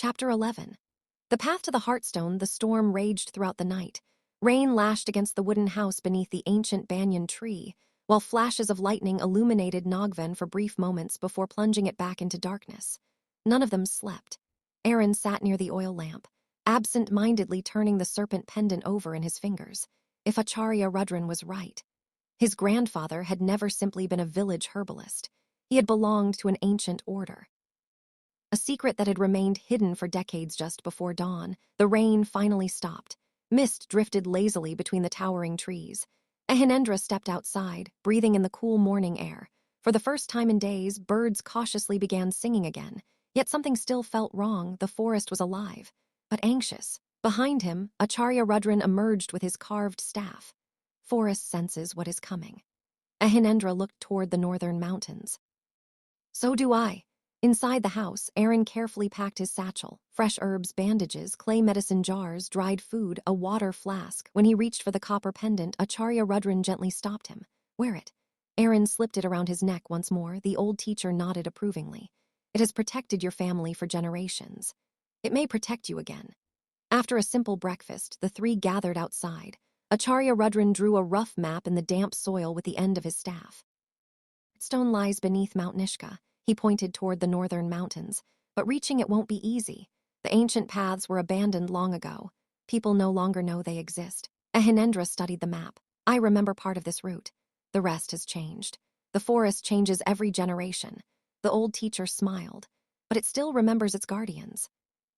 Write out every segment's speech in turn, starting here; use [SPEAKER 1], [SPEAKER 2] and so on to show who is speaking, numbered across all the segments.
[SPEAKER 1] Chapter 11. The path to the Heartstone, the storm raged throughout the night. Rain lashed against the wooden house beneath the ancient banyan tree, while flashes of lightning illuminated Naagvan for brief moments before plunging it back into darkness. None of them slept. Arin sat near the oil lamp, absent-mindedly turning the serpent pendant over in his fingers. If Acharya Rudran was right, his grandfather had never simply been a village herbalist. He had belonged to an ancient order. A secret that had remained hidden for decades. Just before dawn, the rain finally stopped. Mist drifted lazily between the towering trees. Ahinendra stepped outside, breathing in the cool morning air. For the first time in days, birds cautiously began singing again. Yet something still felt wrong. The forest was alive, but anxious. Behind him, Acharya Rudran emerged with his carved staff. Forest senses what is coming. Ahinendra looked toward the northern mountains. So do I. Inside the house, Arin carefully packed his satchel, fresh herbs, bandages, clay medicine jars, dried food, a water flask. When he reached for the copper pendant, Acharya Rudran gently stopped him. Wear it. Arin slipped it around his neck once more. The old teacher nodded approvingly. It has protected your family for generations. It may protect you again. After a simple breakfast, the three gathered outside. Acharya Rudran drew a rough map in the damp soil with the end of his staff. Stone lies beneath Mount Nishka. He pointed toward the northern mountains, but reaching it won't be easy. The ancient paths were abandoned long ago. People no longer know they exist. Ahinendra studied the map. I remember part of this route. The rest has changed. The forest changes every generation. The old teacher smiled, but it still remembers its guardians.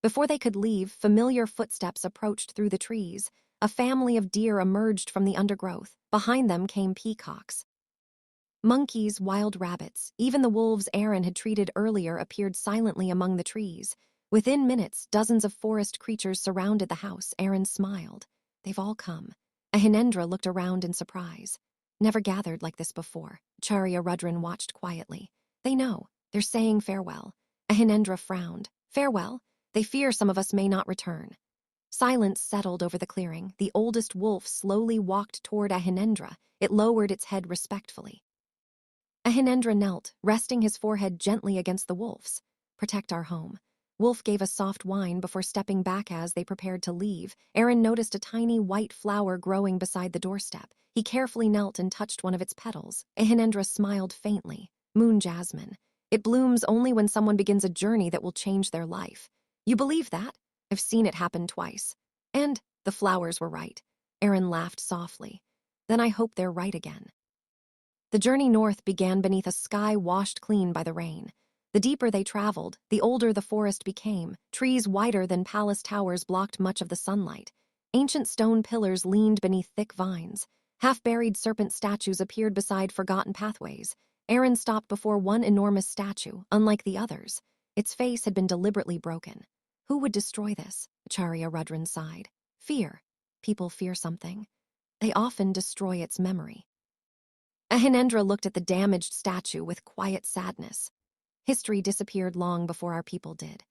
[SPEAKER 1] Before they could leave, familiar footsteps approached through the trees. A family of deer emerged from the undergrowth. Behind them came peacocks. Monkeys, wild rabbits, even the wolves Arin had treated earlier appeared silently among the trees. Within minutes, dozens of forest creatures surrounded the house. Arin smiled. They've all come. Ahinendra looked around in surprise. Never gathered like this before. Acharya Rudran watched quietly. They know. They're saying farewell. Ahinendra frowned. Farewell? They fear some of us may not return. Silence settled over the clearing. The oldest wolf slowly walked toward Ahinendra. It lowered its head respectfully. Ahinendra knelt, resting his forehead gently against the wolf's. Protect our home. Wolf gave a soft whine before stepping back as they prepared to leave. Arin noticed a tiny white flower growing beside the doorstep. He carefully knelt and touched one of its petals. Ahinendra smiled faintly. Moon jasmine. It blooms only when someone begins a journey that will change their life. You believe that? I've seen it happen twice. And the flowers were right. Arin laughed softly. Then I hope they're right again. The journey north began beneath a sky washed clean by the rain. The deeper they traveled, the older the forest became. Trees wider than palace towers blocked much of the sunlight. Ancient stone pillars leaned beneath thick vines. Half-buried serpent statues appeared beside forgotten pathways. Arin stopped before one enormous statue, unlike the others. Its face had been deliberately broken. Who would destroy this? Acharya Rudran sighed. Fear. People fear something. They often destroy its memory. Ahinendra looked at the damaged statue with quiet sadness. History disappeared long before our people did.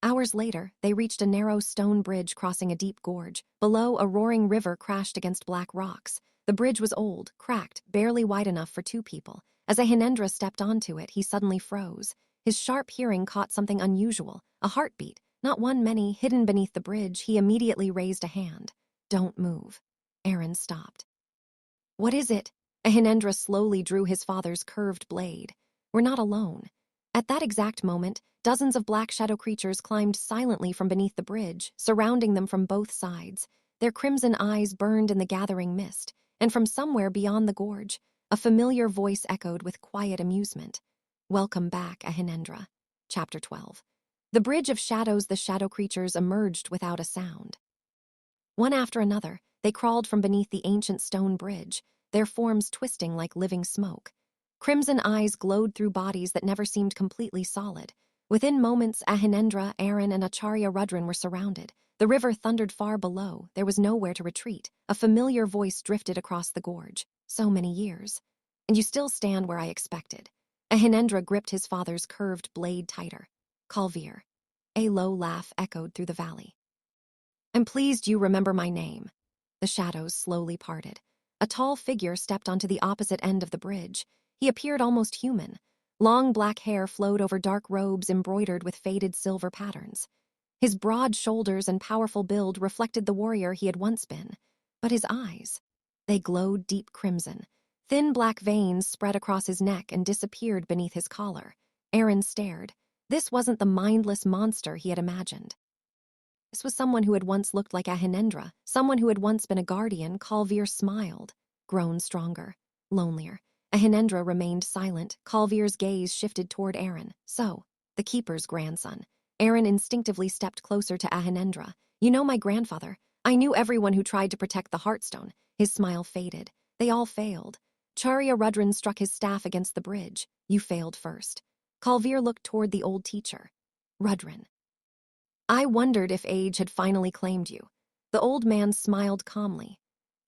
[SPEAKER 1] Hours later, they reached a narrow stone bridge crossing a deep gorge. Below, a roaring river crashed against black rocks. The bridge was old, cracked, barely wide enough for two people. As Ahinendra stepped onto it, he suddenly froze. His sharp hearing caught something unusual, a heartbeat, not one many, hidden beneath the bridge. He immediately raised a hand. Don't move. Arin stopped. What is it? Ahinendra slowly drew his father's curved blade. We're not alone. At that exact moment, dozens of black shadow creatures climbed silently from beneath the bridge, surrounding them from both sides. Their crimson eyes burned in the gathering mist, and from somewhere beyond the gorge, a familiar voice echoed with quiet amusement. Welcome back, Ahinendra. Chapter 12. The bridge of shadows. The shadow creatures emerged without a sound. One after another, they crawled from beneath the ancient stone bridge, their forms twisting like living smoke. Crimson eyes glowed through bodies that never seemed completely solid. Within moments, Ahinendra, Arin, and Acharya Rudran were surrounded. The river thundered far below. There was nowhere to retreat. A familiar voice drifted across the gorge. So many years. And you still stand where I expected. Ahinendra gripped his father's curved blade tighter. Kalvir. A low laugh echoed through the valley. I'm pleased you remember my name. The shadows slowly parted. A tall figure stepped onto the opposite end of the bridge. He appeared almost human. Long black hair flowed over dark robes embroidered with faded silver patterns. His broad shoulders and powerful build reflected the warrior he had once been. But his eyes, they glowed deep crimson. Thin black veins spread across his neck and disappeared beneath his collar. Arin stared. This wasn't the mindless monster he had imagined. This was someone who had once looked like Ahinendra, someone who had once been a guardian. Kalvir smiled, grown stronger, lonelier. Ahinendra remained silent. Kalvir's gaze shifted toward Arin. So, the keeper's grandson. Arin instinctively stepped closer to Ahinendra. You know my grandfather. I knew everyone who tried to protect the Heartstone. His smile faded. They all failed. Charya Rudran struck his staff against the bridge. You failed first. Kalvir looked toward the old teacher. Rudran. I wondered if age had finally claimed you. The old man smiled calmly.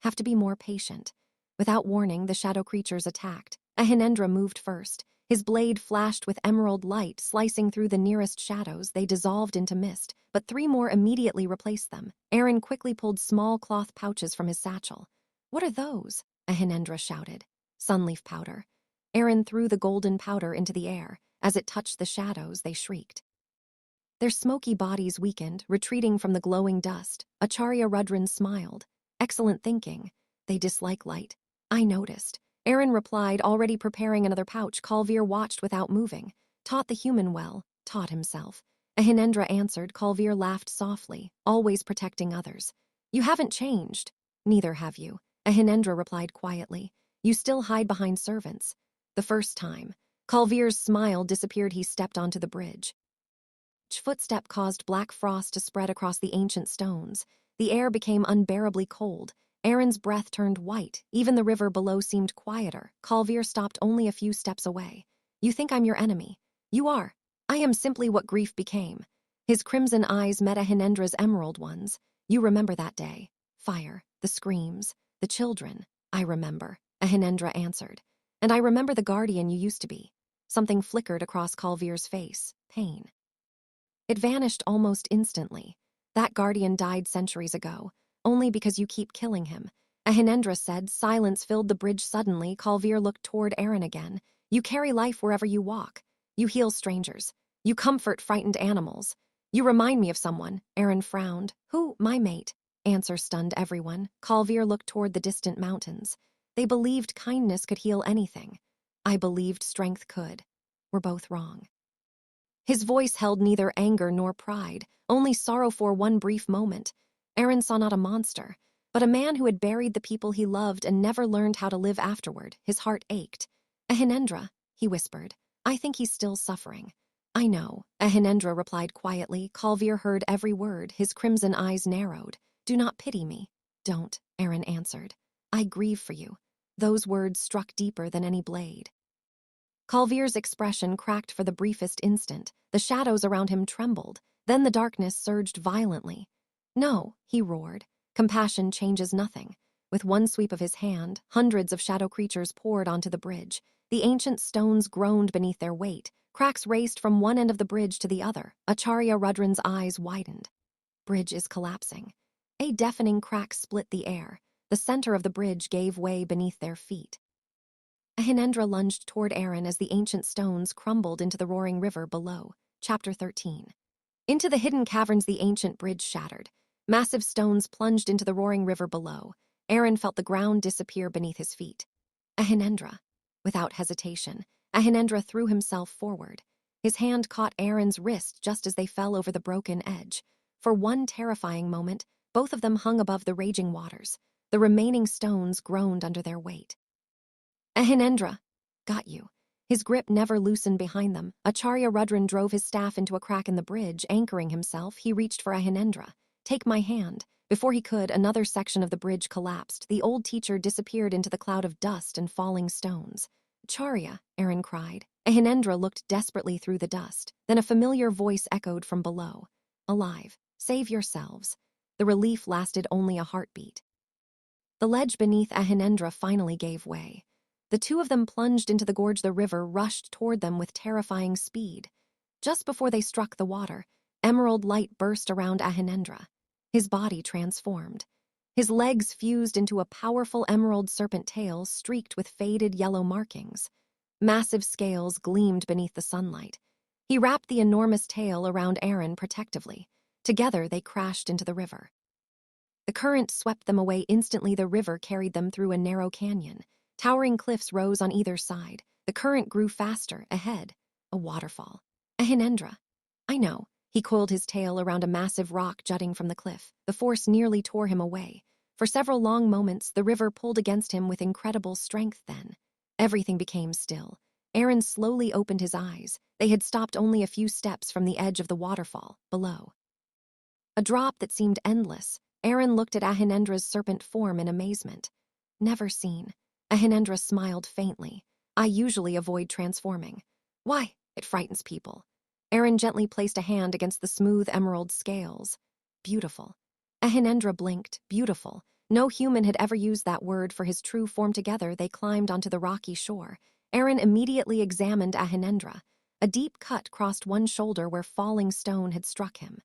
[SPEAKER 1] Have to be more patient. Without warning, the shadow creatures attacked. Ahinendra moved first. His blade flashed with emerald light, slicing through the nearest shadows. They dissolved into mist, but 3 more immediately replaced them. Arin quickly pulled small cloth pouches from his satchel. What are those? Ahinendra shouted. Sunleaf powder. Arin threw the golden powder into the air. As it touched the shadows, they shrieked. Their smoky bodies weakened, retreating from the glowing dust. Acharya Rudran smiled. Excellent thinking. They dislike light. I noticed. Arin replied, already preparing another pouch. Kalvir watched without moving. Taught the human well, taught himself. Ahinendra answered. Kalvir laughed softly, always protecting others. You haven't changed. Neither have you. Ahinendra replied quietly. You still hide behind servants. The first time. Kalvir's smile disappeared. He stepped onto the bridge. Each footstep caused black frost to spread across the ancient stones. The air became unbearably cold. Arin's breath turned white. Even the river below seemed quieter. Kalvir stopped only a few steps away. You think I'm your enemy? You are. I am simply what grief became. His crimson eyes met Ahinendra's emerald ones. You remember that day. Fire, the screams, the children. I remember, Ahinendra answered. And I remember the guardian you used to be. Something flickered across Kalvir's face. Pain. It vanished almost instantly. That guardian died centuries ago, only because you keep killing him. Ahinendra said. Silence filled the bridge suddenly. Kalvir looked toward Arin again. You carry life wherever you walk. You heal strangers. You comfort frightened animals. You remind me of someone. Arin frowned. Who? My mate. Answer stunned everyone. Kalvir looked toward the distant mountains. They believed kindness could heal anything. I believed strength could. We're both wrong. His voice held neither anger nor pride, only sorrow. For one brief moment, Arin saw not a monster, but a man who had buried the people he loved and never learned how to live afterward. His heart ached. Ahinendra, he whispered. I think he's still suffering. I know, Ahinendra replied quietly. Kalvir heard every word. His crimson eyes narrowed. Do not pity me. Don't, Arin answered. I grieve for you. Those words struck deeper than any blade. Kalvir's expression cracked for the briefest instant. The shadows around him trembled. Then the darkness surged violently. No, he roared. Compassion changes nothing. With one sweep of his hand, hundreds of shadow creatures poured onto the bridge. The ancient stones groaned beneath their weight. Cracks raced from one end of the bridge to the other. Acharya Rudran's eyes widened. Bridge is collapsing. A deafening crack split the air. The center of the bridge gave way beneath their feet. Ahinendra lunged toward Arin as the ancient stones crumbled into the roaring river below. Chapter 13. Into the hidden caverns the ancient bridge shattered. Massive stones plunged into the roaring river below. Arin felt the ground disappear beneath his feet. Ahinendra. Without hesitation, Ahinendra threw himself forward. His hand caught Arin's wrist just as they fell over the broken edge. For one terrifying moment, both of them hung above the raging waters. The remaining stones groaned under their weight. Ahinendra. Got you. His grip never loosened behind them. Acharya Rudran drove his staff into a crack in the bridge. Anchoring himself, he reached for Ahinendra. Take my hand. Before he could, another section of the bridge collapsed. The old teacher disappeared into the cloud of dust and falling stones. Acharya, Arin cried. Ahinendra looked desperately through the dust. Then a familiar voice echoed from below. Alive. Save yourselves. The relief lasted only a heartbeat. The ledge beneath Ahinendra finally gave way. The two of them plunged into the gorge. The river rushed toward them with terrifying speed. Just before they struck the water, emerald light burst around Ahinendra. His body transformed. His legs fused into a powerful emerald serpent tail streaked with faded yellow markings. Massive scales gleamed beneath the sunlight. He wrapped the enormous tail around Arin protectively. Together, they crashed into the river. The current swept them away instantly. The river carried them through a narrow canyon. Towering cliffs rose on either side. The current grew faster, ahead. A waterfall. Ahinendra. I know. He coiled his tail around a massive rock jutting from the cliff. The force nearly tore him away. For several long moments, the river pulled against him with incredible strength then. Everything became still. Arin slowly opened his eyes. They had stopped only a few steps from the edge of the waterfall, below. A drop that seemed endless. Arin looked at Ahinendra's serpent form in amazement. Never seen. Ahinendra smiled faintly. I usually avoid transforming. Why? It frightens people. Arin gently placed a hand against the smooth emerald scales. Beautiful. Ahinendra blinked. Beautiful. No human had ever used that word for his true form. Together, they climbed onto the rocky shore. Arin immediately examined Ahinendra. A deep cut crossed one shoulder where falling stone had struck him.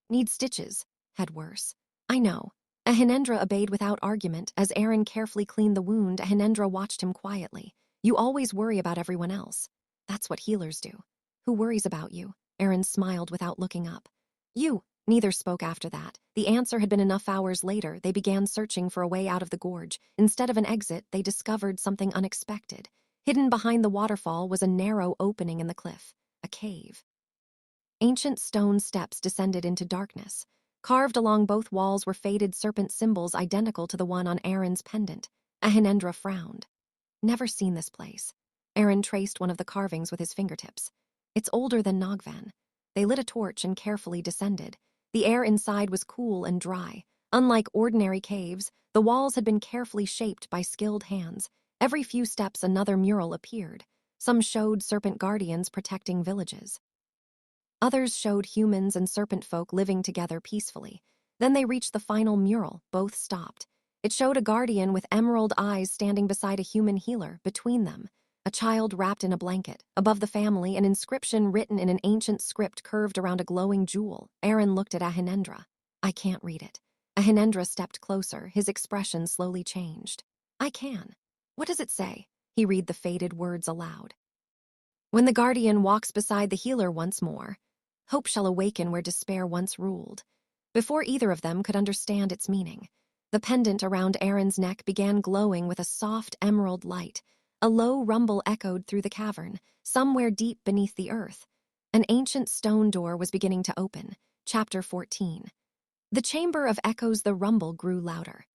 [SPEAKER 1] Need stitches. Had worse. I know. Ahinendra obeyed without argument. As Arin carefully cleaned the wound, Ahinendra watched him quietly. You always worry about everyone else. That's what healers do. Who worries about you? Arin smiled without looking up. You. Neither spoke after that. The answer had been enough. Hours later, they began searching for a way out of the gorge. Instead of an exit, they discovered something unexpected. Hidden behind the waterfall was a narrow opening in the cliff. A cave. Ancient stone steps descended into darkness. Carved along both walls were faded serpent symbols identical to the one on Arin's pendant. Ahinendra frowned. Never seen this place. Arin traced one of the carvings with his fingertips. It's older than Naagvan. They lit a torch and carefully descended. The air inside was cool and dry. Unlike ordinary caves, the walls had been carefully shaped by skilled hands. Every few steps another mural appeared. Some showed serpent guardians protecting villages. Others showed humans and serpent folk living together peacefully. Then they reached the final mural. Both stopped. It showed a guardian with emerald eyes standing beside a human healer. Between them, a child wrapped in a blanket. Above the family, an inscription written in an ancient script curved around a glowing jewel. Arin looked at Ahinendra. I can't read it. Ahinendra stepped closer. His expression slowly changed. I can. What does it say? He read the faded words aloud. When the guardian walks beside the healer once more, hope shall awaken where despair once ruled. Before either of them could understand its meaning, the pendant around Arin's neck began glowing with a soft emerald light. A low rumble echoed through the cavern, somewhere deep beneath the earth. An ancient stone door was beginning to open. Chapter 14. The chamber of echoes. The rumble grew louder.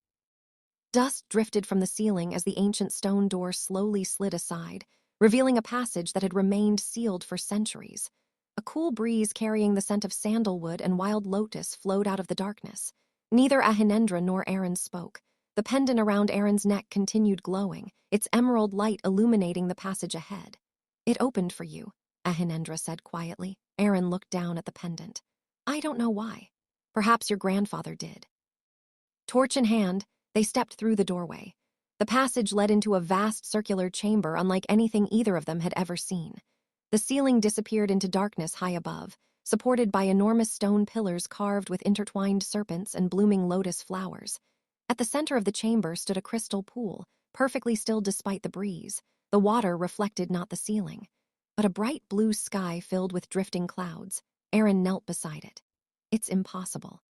[SPEAKER 1] Dust drifted from the ceiling as the ancient stone door slowly slid aside, revealing a passage that had remained sealed for centuries. A cool breeze carrying the scent of sandalwood and wild lotus flowed out of the darkness. Neither Ahinendra nor Arin spoke. The pendant around Arin's neck continued glowing, its emerald light illuminating the passage ahead. It opened for you, Ahinendra said quietly. Arin looked down at the pendant. I don't know why. Perhaps your grandfather did. Torch in hand, they stepped through the doorway. The passage led into a vast circular chamber unlike anything either of them had ever seen. The ceiling disappeared into darkness high above, supported by enormous stone pillars carved with intertwined serpents and blooming lotus flowers. At the center of the chamber stood a crystal pool, perfectly still despite the breeze. The water reflected not the ceiling, but a bright blue sky filled with drifting clouds. Arin knelt beside it. It's impossible.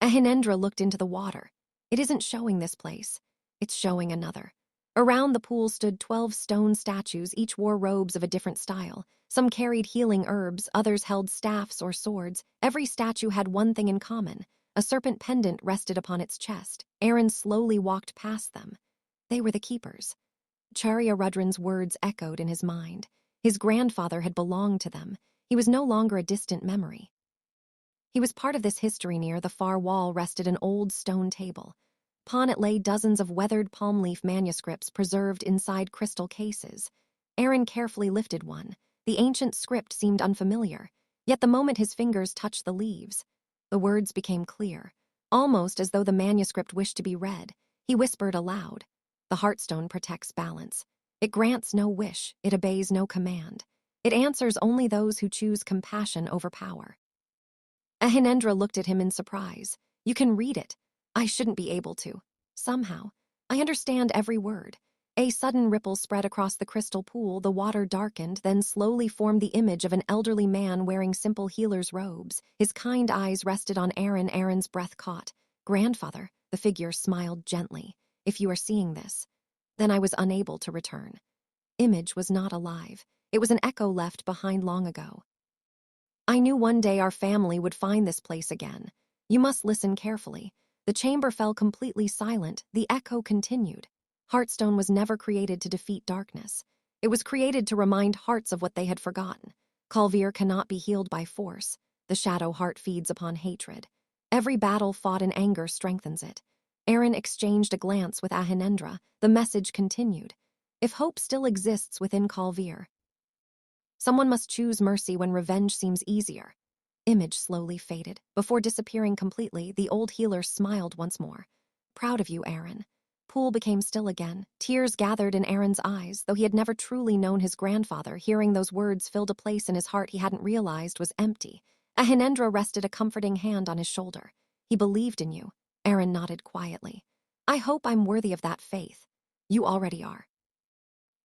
[SPEAKER 1] Ahinendra looked into the water. It isn't showing this place. It's showing another. Around the pool stood 12 stone statues. Each wore robes of a different style. Some carried healing herbs, others held staffs or swords. Every statue had one thing in common. A serpent pendant rested upon its chest. Arin slowly walked past them. They were the keepers. Charya Rudran's words echoed in his mind. His grandfather had belonged to them. He was no longer a distant memory. He was part of this history. Near the far wall rested an old stone table. Upon it lay dozens of weathered palm leaf manuscripts preserved inside crystal cases. Arin carefully lifted one. The ancient script seemed unfamiliar, yet the moment his fingers touched the leaves, the words became clear, almost as though the manuscript wished to be read. He whispered aloud, "The Heartstone protects balance. It grants no wish, it obeys no command. It answers only those who choose compassion over power." Ahinendra looked at him in surprise. You can read it. I shouldn't be able to. Somehow, I understand every word. A sudden ripple spread across the crystal pool, the water darkened, then slowly formed the image of an elderly man wearing simple healer's robes. His kind eyes rested on Arin. Arin's breath caught. "Grandfather," the figure smiled gently. "If you are seeing this." Then I was unable to return. Image was not alive. It was an echo left behind long ago. I knew one day our family would find this place again. You must listen carefully. The chamber fell completely silent. The echo continued. Heartstone was never created to defeat darkness. It was created to remind hearts of what they had forgotten. Kalvir cannot be healed by force. The shadow heart feeds upon hatred. Every battle fought in anger strengthens it. Arin exchanged a glance with Ahinendra. The message continued. If hope still exists within Kalvir, someone must choose mercy when revenge seems easier. Image slowly faded. Before disappearing completely, the old healer smiled once more. "Proud of you, Arin." Pool became still again. Tears gathered in Arin's eyes, though he had never truly known his grandfather. Hearing those words filled a place in his heart he hadn't realized was empty. Ahinendra rested a comforting hand on his shoulder. "He believed in you." Arin nodded quietly. "I hope I'm worthy of that faith." "You already are."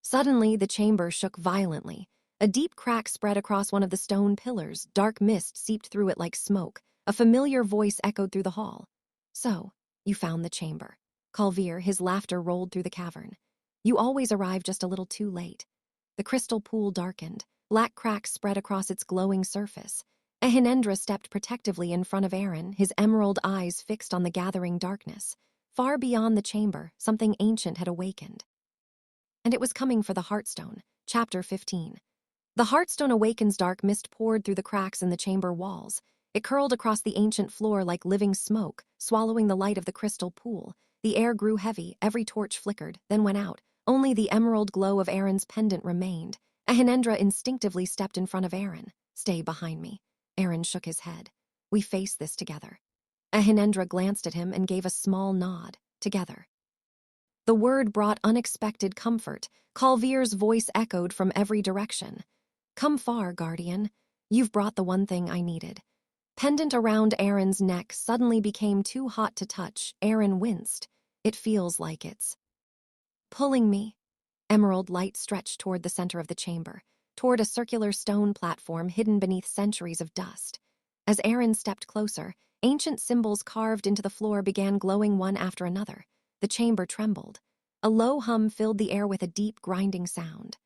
[SPEAKER 1] Suddenly, the chamber shook violently. A deep crack spread across one of the stone pillars. Dark mist seeped through it like smoke. A familiar voice echoed through the hall. "So, you found the chamber." Kalvir, his laughter rolled through the cavern. "You always arrive just a little too late." The crystal pool darkened. Black cracks spread across its glowing surface. Ahinendra stepped protectively in front of Arin, his emerald eyes fixed on the gathering darkness. Far beyond the chamber, something ancient had awakened. And it was coming for the Heartstone. Chapter 15. The Heartstone awakens. Dark mist poured through the cracks in the chamber walls. It curled across the ancient floor like living smoke, swallowing the light of the crystal pool. The air grew heavy, every torch flickered, then went out. Only the emerald glow of Arin's pendant remained. Ahinendra instinctively stepped in front of Arin. "Stay behind me." Arin shook his head. "We face this together." Ahinendra glanced at him and gave a small nod. "Together." The word brought unexpected comfort. Kalvir's voice echoed from every direction. "Come far, Guardian. You've brought the one thing I needed." Pendant around Arin's neck suddenly became too hot to touch. Arin winced. "It feels like it's pulling me." Emerald light stretched toward the center of the chamber, toward a circular stone platform hidden beneath centuries of dust. As Arin stepped closer, ancient symbols carved into the floor began glowing one after another. The chamber trembled. A low hum filled the air with a deep, grinding sound.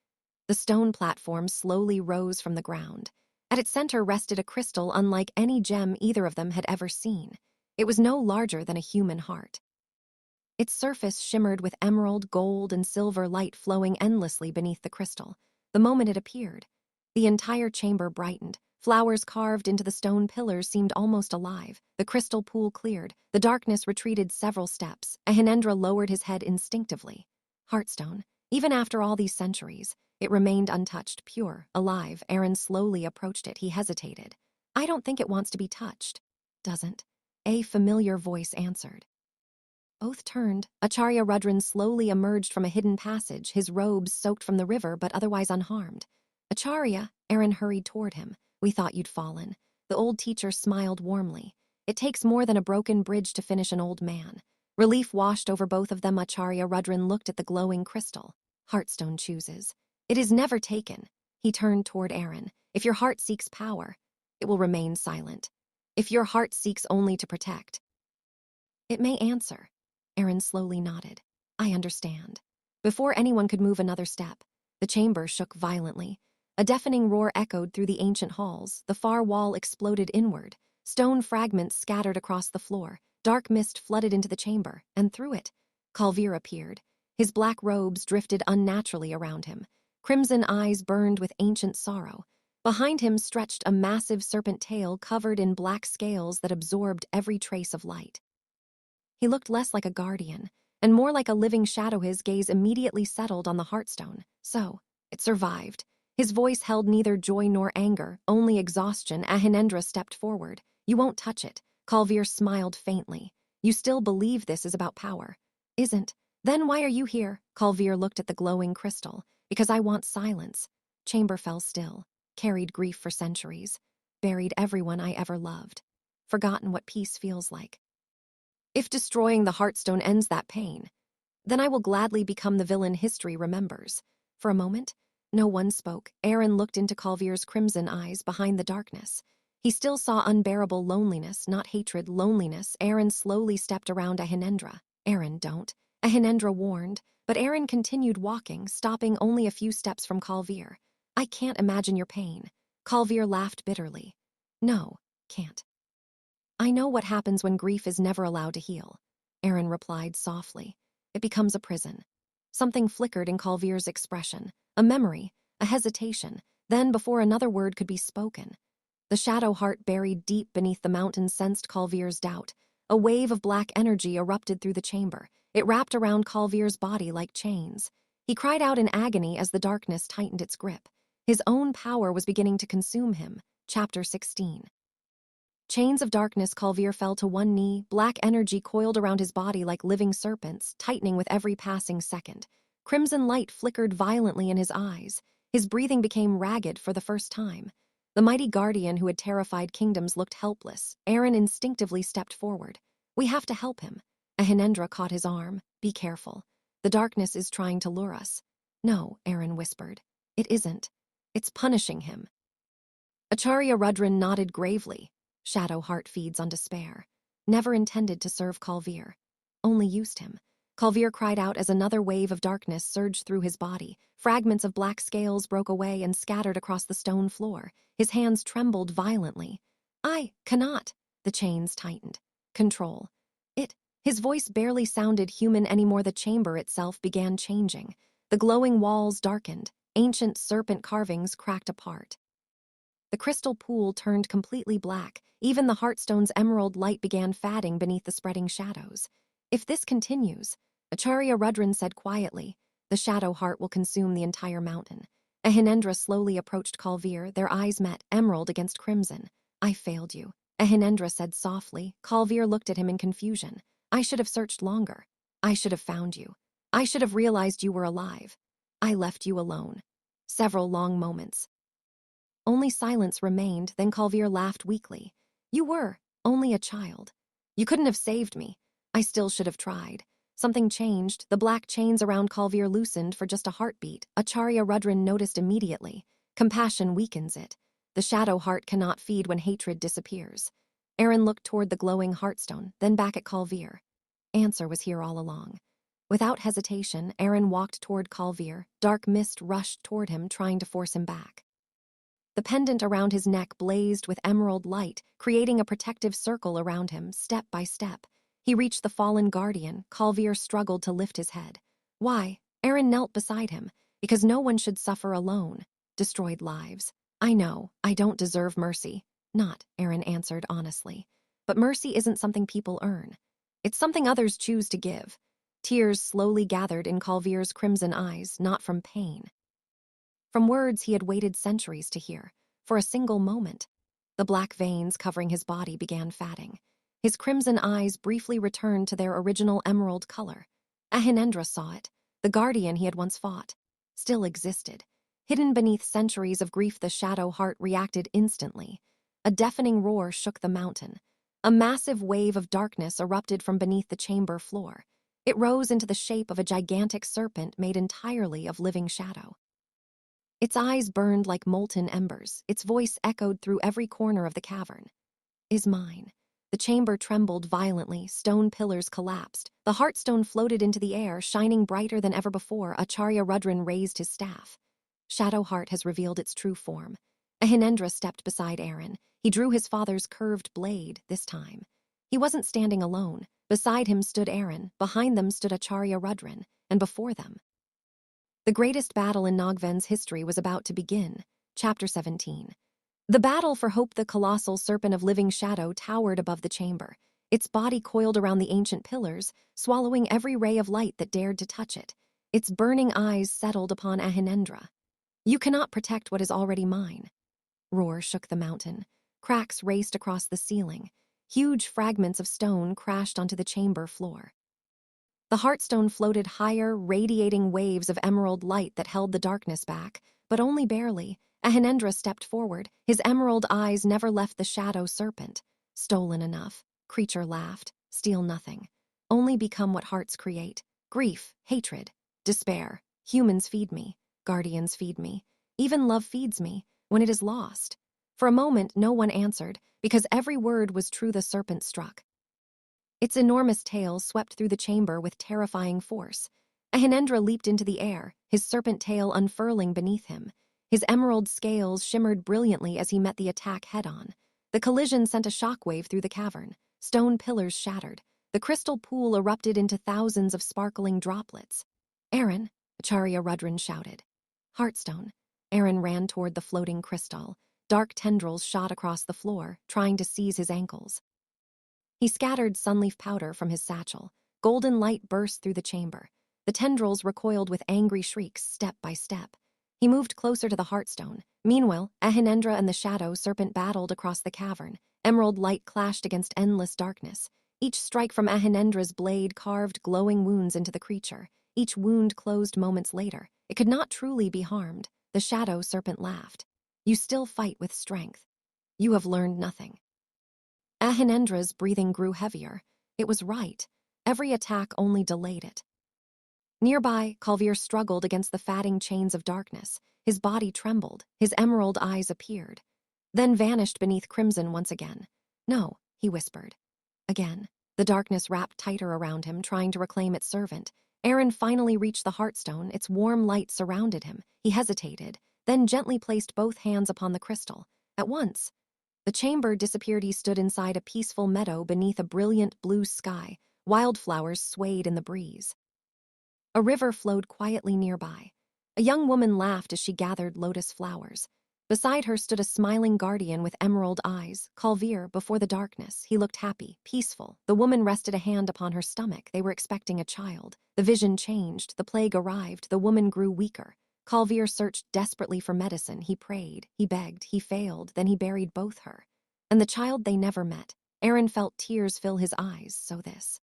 [SPEAKER 1] The stone platform slowly rose from the ground. At its center rested a crystal unlike any gem either of them had ever seen. It was no larger than a human heart. Its surface shimmered with emerald, gold, and silver light flowing endlessly beneath the crystal. The moment it appeared, the entire chamber brightened. Flowers carved into the stone pillars seemed almost alive. The crystal pool cleared. The darkness retreated several steps. Ahinendra lowered his head instinctively. Heartstone. Even after all these centuries, it remained untouched, pure, alive. Arin slowly approached it. He hesitated. "I don't think it wants to be touched." "Doesn't?" A familiar voice answered. Both turned. Acharya Rudran slowly emerged from a hidden passage, his robes soaked from the river but otherwise unharmed. "Acharya," Arin hurried toward him. "We thought you'd fallen." The old teacher smiled warmly. "It takes more than a broken bridge to finish an old man." Relief washed over both of them. Acharya Rudran looked at the glowing crystal. "Heartstone chooses. It is never taken." He turned toward Arin. "If your heart seeks power, it will remain silent. If your heart seeks only to protect, it may answer." Arin slowly nodded. "I understand." Before anyone could move another step, the chamber shook violently. A deafening roar echoed through the ancient halls. The far wall exploded inward. Stone fragments scattered across the floor. Dark mist flooded into the chamber, and through it, Kalvir appeared. His black robes drifted unnaturally around him. Crimson eyes burned with ancient sorrow. Behind him stretched a massive serpent tail covered in black scales that absorbed every trace of light. He looked less like a guardian, and more like a living shadow. His gaze immediately settled on the Heartstone. "So, it survived." His voice held neither joy nor anger, only exhaustion. Ahinendra stepped forward. "You won't touch it." Kalvir smiled faintly. "You still believe this is about power?" "Isn't." "Then why are you here?" Kalvir looked at the glowing crystal. "Because I want silence." Chamber fell still. Carried grief for centuries. Buried everyone I ever loved. Forgotten what peace feels like. If destroying the Heartstone ends that pain, Then I will gladly become the villain history remembers. For a moment, no one spoke. Arin looked into Calvir's crimson eyes behind the darkness. He still saw unbearable loneliness, not hatred, loneliness. Arin slowly stepped around Ahinendra. Arin, don't. Ahinendra warned, but Arin continued walking, stopping only a few steps from Calvir. I can't imagine your pain. Calvir laughed bitterly. No, can't. I know what happens when grief is never allowed to heal. Arin replied softly. It becomes a prison. Something flickered in Calvir's expression. A memory, a hesitation. Then, before another word could be spoken, the shadow heart buried deep beneath the mountain sensed Calvir's doubt. A wave of black energy erupted through the chamber. It wrapped around Calvir's body like chains. He cried out in agony as the darkness tightened its grip. His own power was beginning to consume him. Chapter 16. Chains of darkness. Calvir fell to one knee, black energy coiled around his body like living serpents, tightening with every passing second. Crimson light flickered violently in his eyes. His breathing became ragged for the first time. The mighty guardian who had terrified kingdoms looked helpless. Arin instinctively stepped forward. We have to help him. Ahinendra caught his arm. Be careful. The darkness is trying to lure us. No, Arin whispered. It isn't. It's punishing him. Acharya Rudran nodded gravely. Shadow heart feeds on despair. Never intended to serve Calvir. Only used him. Calvir cried out as another wave of darkness surged through his body. Fragments of black scales broke away and scattered across the stone floor. His hands trembled violently. I cannot. The chains tightened. Control. His voice barely sounded human anymore. The chamber itself began changing. The glowing walls darkened. Ancient serpent carvings cracked apart. The crystal pool turned completely black. Even the Heartstone's emerald light began fading beneath the spreading shadows. If this continues, Acharya Rudran said quietly, the shadow heart will consume the entire mountain. Ahinendra slowly approached Calvir. Their eyes met, emerald against crimson. I failed you, Ahinendra said softly. Calvir looked at him in confusion. I should have searched longer. I should have found you. I should have realized you were alive. I left you alone. Several long moments. Only silence remained, then Calvir laughed weakly. You were only a child. You couldn't have saved me. I still should have tried. Something changed. The black chains around Calvir loosened for just a heartbeat. Acharya Rudran noticed immediately. Compassion weakens it. The shadow heart cannot feed when hatred disappears. Arin looked toward the glowing heartstone, then back at Calvir. Answer was here all along. Without hesitation, Arin walked toward Calvir. Dark mist rushed toward him, trying to force him back. The pendant around his neck blazed with emerald light, creating a protective circle around him, step by step. He reached the fallen guardian. Calvir struggled to lift his head. Why? Arin knelt beside him. Because no one should suffer alone. Destroyed lives. I know, I don't deserve mercy. Not, Arin answered honestly. But mercy isn't something people earn. It's something others choose to give. Tears slowly gathered in Calvir's crimson eyes, not from pain. From words he had waited centuries to hear. For a single moment. The black veins covering his body began fatting. His crimson eyes briefly returned to their original emerald color. Ahinendra saw it. The guardian he had once fought. Still existed. Hidden beneath centuries of grief, the shadow heart reacted instantly. A deafening roar shook the mountain. A massive wave of darkness erupted from beneath the chamber floor. It rose into the shape of a gigantic serpent made entirely of living shadow. Its eyes burned like molten embers. Its voice echoed through every corner of the cavern. Is mine. The chamber trembled violently. Stone pillars collapsed. The heartstone floated into the air, shining brighter than ever before. Acharya Rudran raised his staff. Shadow heart has revealed its true form. Ahinendra stepped beside Arin. He drew his father's curved blade this time. He wasn't standing alone. Beside him stood Arin. Behind them stood Acharya Rudran. And before them. The greatest battle in Naagvan's history was about to begin. Chapter 17. The battle for hope. The colossal serpent of living shadow towered above the chamber. Its body coiled around the ancient pillars, swallowing every ray of light that dared to touch it. Its burning eyes settled upon Ahinendra. You cannot protect what is already mine. Roar shook the mountain. Cracks raced across the ceiling. Huge fragments of stone crashed onto the chamber floor. The heartstone floated higher, radiating waves of emerald light that held the darkness back, but only barely. Ahinendra stepped forward. His emerald eyes never left the shadow serpent. Stolen enough. Creature laughed. Steal nothing. Only become what hearts create. Grief, hatred, despair. Humans feed me. Guardians feed me. Even love feeds me when it is lost. For a moment, no one answered, because every word was true. The serpent struck. Its enormous tail swept through the chamber with terrifying force. Ahinendra leaped into the air, his serpent tail unfurling beneath him. His emerald scales shimmered brilliantly as he met the attack head-on. The collision sent a shockwave through the cavern. Stone pillars shattered. The crystal pool erupted into thousands of sparkling droplets. "Arin," Acharya Rudran shouted. "Heartstone." Arin ran toward the floating crystal. Dark tendrils shot across the floor, trying to seize his ankles. He scattered sunleaf powder from his satchel. Golden light burst through the chamber. The tendrils recoiled with angry shrieks, step by step. He moved closer to the Heartstone. Meanwhile, Ahinendra and the shadow serpent battled across the cavern. Emerald light clashed against endless darkness. Each strike from Ahinendra's blade carved glowing wounds into the creature. Each wound closed moments later. It could not truly be harmed. The shadow serpent laughed. "You still fight with strength. You have learned nothing." Ahinendra's breathing grew heavier. It was right. Every attack only delayed it. Nearby, Kalvir struggled against the fatting chains of darkness. His body trembled. His emerald eyes appeared, then vanished beneath crimson once again. "No," he whispered. Again. The darkness wrapped tighter around him, trying to reclaim its servant. Arin finally reached the Heartstone. Its warm light surrounded him. He hesitated, then gently placed both hands upon the crystal. At once, the chamber disappeared. He stood inside a peaceful meadow beneath a brilliant blue sky. Wildflowers swayed in the breeze. A river flowed quietly nearby. A young woman laughed as she gathered lotus flowers. Beside her stood a smiling guardian with emerald eyes, Kalvir. Before the darkness, he looked happy, peaceful. The woman rested a hand upon her stomach. They were expecting a child. The vision changed. The plague arrived. The woman grew weaker. Kalvir searched desperately for medicine. He prayed, he begged, he failed, then he buried both her. And the child they never met. Arin felt tears fill his eyes. So this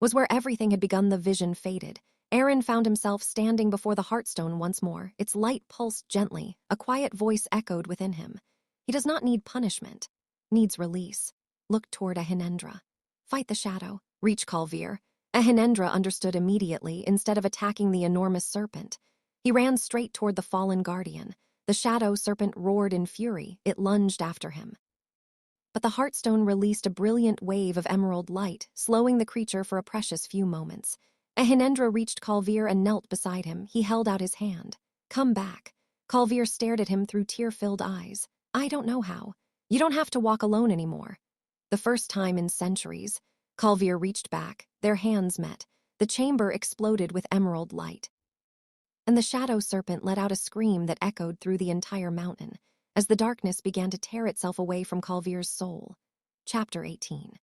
[SPEAKER 1] was where everything had begun. The vision faded. Arin found himself standing before the Heartstone once more. Its light pulsed gently. A quiet voice echoed within him. He does not need punishment, needs release. Look toward Ahinendra. Fight the shadow. Reach Kalvir. Ahinendra understood immediately. Instead of attacking the enormous serpent, he ran straight toward the fallen guardian. The shadow serpent roared in fury. It lunged after him. But the Heartstone released a brilliant wave of emerald light, slowing the creature for a precious few moments. Ahinendra reached Kalvir and knelt beside him. He held out his hand. "Come back." Kalvir stared at him through tear-filled eyes. "I don't know how. You don't have to walk alone anymore." The first time in centuries, Kalvir reached back. Their hands met. The chamber exploded with emerald light. And the shadow serpent let out a scream that echoed through the entire mountain, as the darkness began to tear itself away from Kalvir's soul. Chapter 18.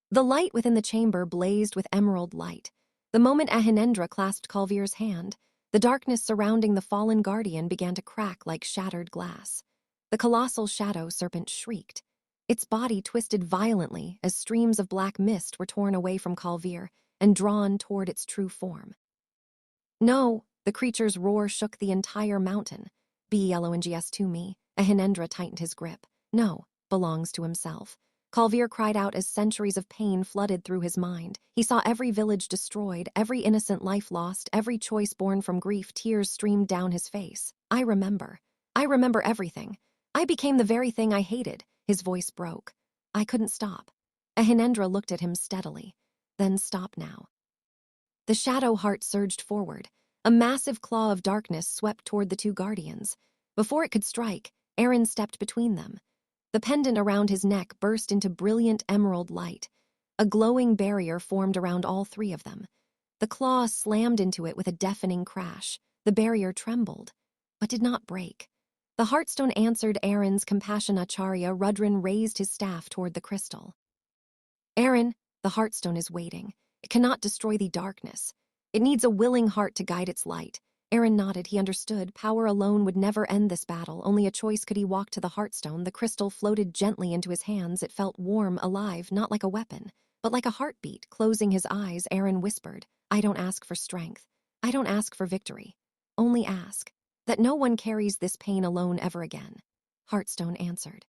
[SPEAKER 1] The light within the chamber blazed with emerald light. The moment Ahinendra clasped Kalvir's hand, the darkness surrounding the fallen guardian began to crack like shattered glass. The colossal shadow serpent shrieked. Its body twisted violently as streams of black mist were torn away from Kalvir and drawn toward its true form. "No!" The creature's roar shook the entire mountain. "Belongs to me." Ahinendra tightened his grip. "No," belongs to himself. Kalvir cried out as centuries of pain flooded through his mind. He saw every village destroyed, every innocent life lost, every choice born from grief. Tears streamed down his face. I remember everything. I became the very thing I hated." His voice broke. "I couldn't stop." Ahinendra looked at him steadily. "Then stop now." The shadow heart surged forward. A massive claw of darkness swept toward the two guardians. Before it could strike, Arin stepped between them. The pendant around his neck burst into brilliant emerald light. A glowing barrier formed around all three of them. The claw slammed into it with a deafening crash. The barrier trembled, but did not break. The Heartstone answered Arin's compassion. Acharya Rudran raised his staff toward the crystal. "Arin, the Heartstone is waiting. It cannot destroy the darkness. It needs a willing heart to guide its light." Arin nodded. He understood. Power alone would never end this battle. Only a choice. Could he walk to the Heartstone? The crystal floated gently into his hands. It felt warm, alive, not like a weapon, but like a heartbeat. Closing his eyes, Arin whispered, "I don't ask for strength. I don't ask for victory. Only ask that no one carries this pain alone ever again." Heartstone answered.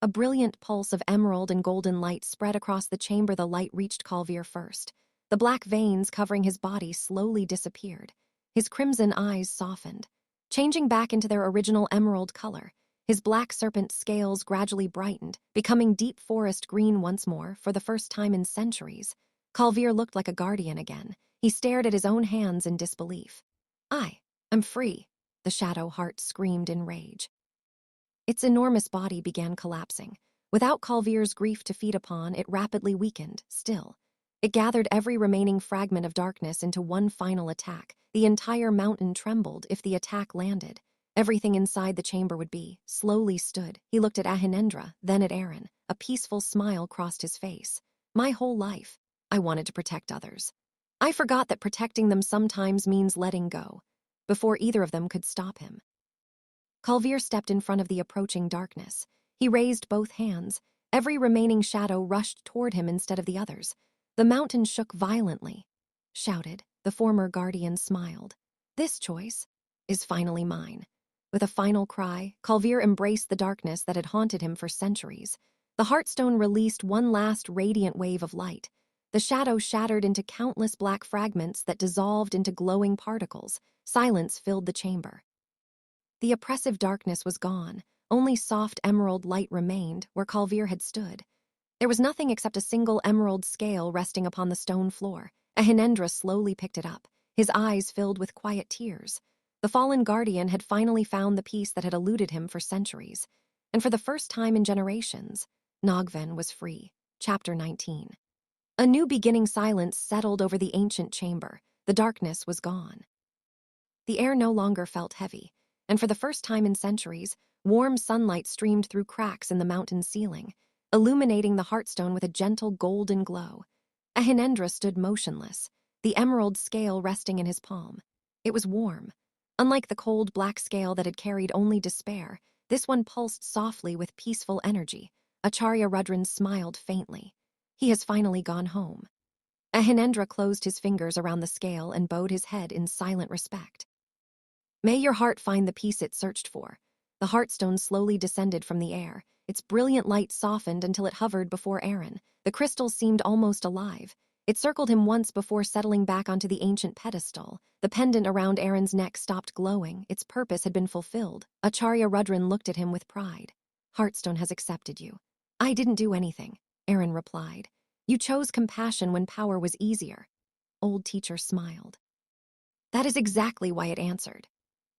[SPEAKER 1] A brilliant pulse of emerald and golden light spread across the chamber. The light reached Kalvir first. The black veins covering his body slowly disappeared. His crimson eyes softened, changing back into their original emerald color. His black serpent scales gradually brightened, becoming deep forest green once more for the first time in centuries. Calvir looked like a guardian again. He stared at his own hands in disbelief. I'm free, the shadow heart screamed in rage. Its enormous body began collapsing. Without Calvir's grief to feed upon, it rapidly weakened, still. It gathered every remaining fragment of darkness into one final attack. The entire mountain trembled if the attack landed. Everything inside the chamber would be. Slowly stood. He looked at Ahinendra, then at Arin. A peaceful smile crossed his face. My whole life, I wanted to protect others. I forgot that protecting them sometimes means letting go. Before either of them could stop him, Calvir stepped in front of the approaching darkness. He raised both hands. Every remaining shadow rushed toward him instead of the others. The mountain shook violently. Shouted, the former guardian smiled. This choice is finally mine. With a final cry, Calvir embraced the darkness that had haunted him for centuries. The Heartstone released one last radiant wave of light. The shadow shattered into countless black fragments that dissolved into glowing particles. Silence filled the chamber. The oppressive darkness was gone. Only soft emerald light remained where Calvir had stood. There was nothing except a single emerald scale resting upon the stone floor. Ahinendra slowly picked it up, his eyes filled with quiet tears. The fallen guardian had finally found the piece that had eluded him for centuries. And for the first time in generations, Naagvan was free. Chapter 19. A new beginning silence settled over the ancient chamber. The darkness was gone. The air no longer felt heavy, and for the first time in centuries, warm sunlight streamed through cracks in the mountain ceiling, illuminating the Heartstone with a gentle golden glow. Ahinendra stood motionless, the emerald scale resting in his palm. It was warm. Unlike the cold black scale that had carried only despair, this one pulsed softly with peaceful energy. Acharya Rudran smiled faintly. He has finally gone home. Ahinendra closed his fingers around the scale and bowed his head in silent respect. May your heart find the peace it searched for. The Heartstone slowly descended from the air. Its brilliant light softened until it hovered before Arin. The crystal seemed almost alive. It circled him once before settling back onto the ancient pedestal. The pendant around Arin's neck stopped glowing. Its purpose had been fulfilled. Acharya Rudran looked at him with pride. Heartstone has accepted you. I didn't do anything, Arin replied. You chose compassion when power was easier. Old teacher smiled. That is exactly why it answered.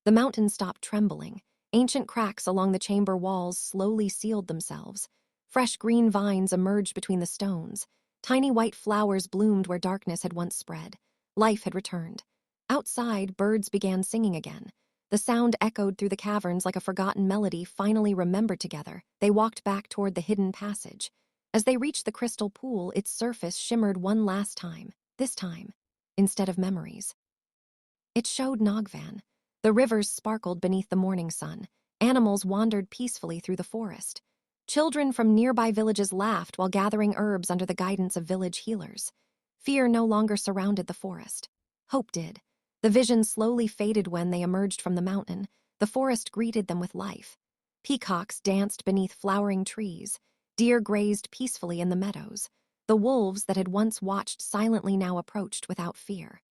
[SPEAKER 1] The mountain stopped trembling. Ancient cracks along the chamber walls slowly sealed themselves. Fresh green vines emerged between the stones. Tiny white flowers bloomed where darkness had once spread. Life had returned. Outside, birds began singing again. The sound echoed through the caverns like a forgotten melody finally remembered together. They walked back toward the hidden passage. As they reached the crystal pool, its surface shimmered one last time. This time, instead of memories, it showed Naagvan. The rivers sparkled beneath the morning sun. Animals wandered peacefully through the forest. Children from nearby villages laughed while gathering herbs under the guidance of village healers. Fear no longer surrounded the forest. Hope did. The vision slowly faded when they emerged from the mountain. The forest greeted them with life. Peacocks danced beneath flowering trees. Deer grazed peacefully in the meadows. The wolves that had once watched silently now approached without fear.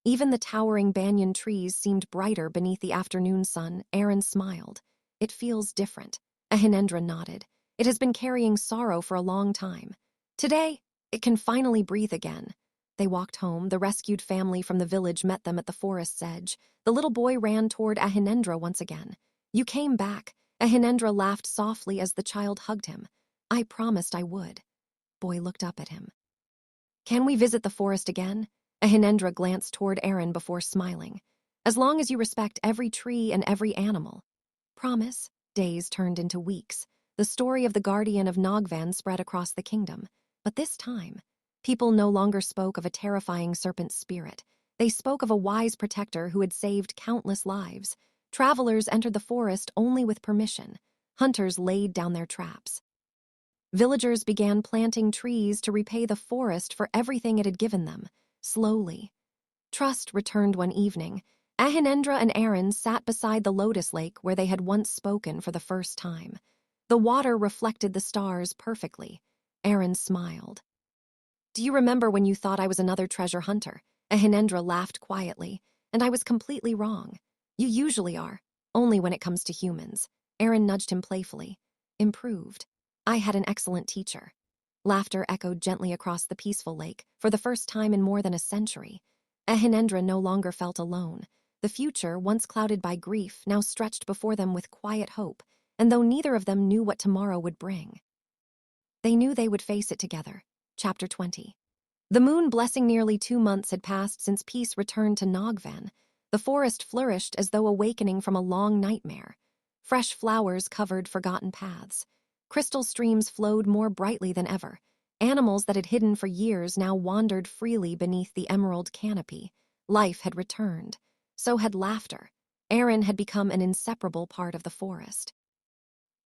[SPEAKER 1] Even the towering banyan trees seemed brighter beneath the afternoon sun. Arin smiled. It feels different. Ahinendra nodded. It has been carrying sorrow for a long time. Today, it can finally breathe again. They walked home. The rescued family from the village met them at the forest's edge. The little boy ran toward Ahinendra once again. You came back. Ahinendra laughed softly as the child hugged him. I promised I would. Boy looked up at him. Can we visit the forest again? Ahinendra glanced toward Arin before smiling. As long as you respect every tree and every animal. Promise. Days turned into weeks. The story of the guardian of Naagvan spread across the kingdom. But this time, people no longer spoke of a terrifying serpent spirit. They spoke of a wise protector who had saved countless lives. Travelers entered the forest only with permission. Hunters laid down their traps. Villagers began planting trees to repay the forest for everything it had given them. Slowly, trust returned one evening. Ahinendra and Arin sat beside the lotus lake where they had once spoken for the first time. The water reflected the stars perfectly. Arin smiled. Do you remember when you thought I was another treasure hunter? Ahinendra laughed quietly, and I was completely wrong. You usually are, only when it comes to humans. Arin nudged him playfully. Improved. I had an excellent teacher. Laughter echoed gently across the peaceful lake, for the first time in more than a century. Ahinendra no longer felt alone. The future, once clouded by grief, now stretched before them with quiet hope, and though neither of them knew what tomorrow would bring, they knew they would face it together. Chapter 20. The moon blessing. Nearly 2 months had passed since peace returned to Naagvan. The forest flourished as though awakening from a long nightmare. Fresh flowers covered forgotten paths. Crystal streams flowed more brightly than ever. Animals that had hidden for years now wandered freely beneath the emerald canopy. Life had returned. So had laughter. Arin had become an inseparable part of the forest.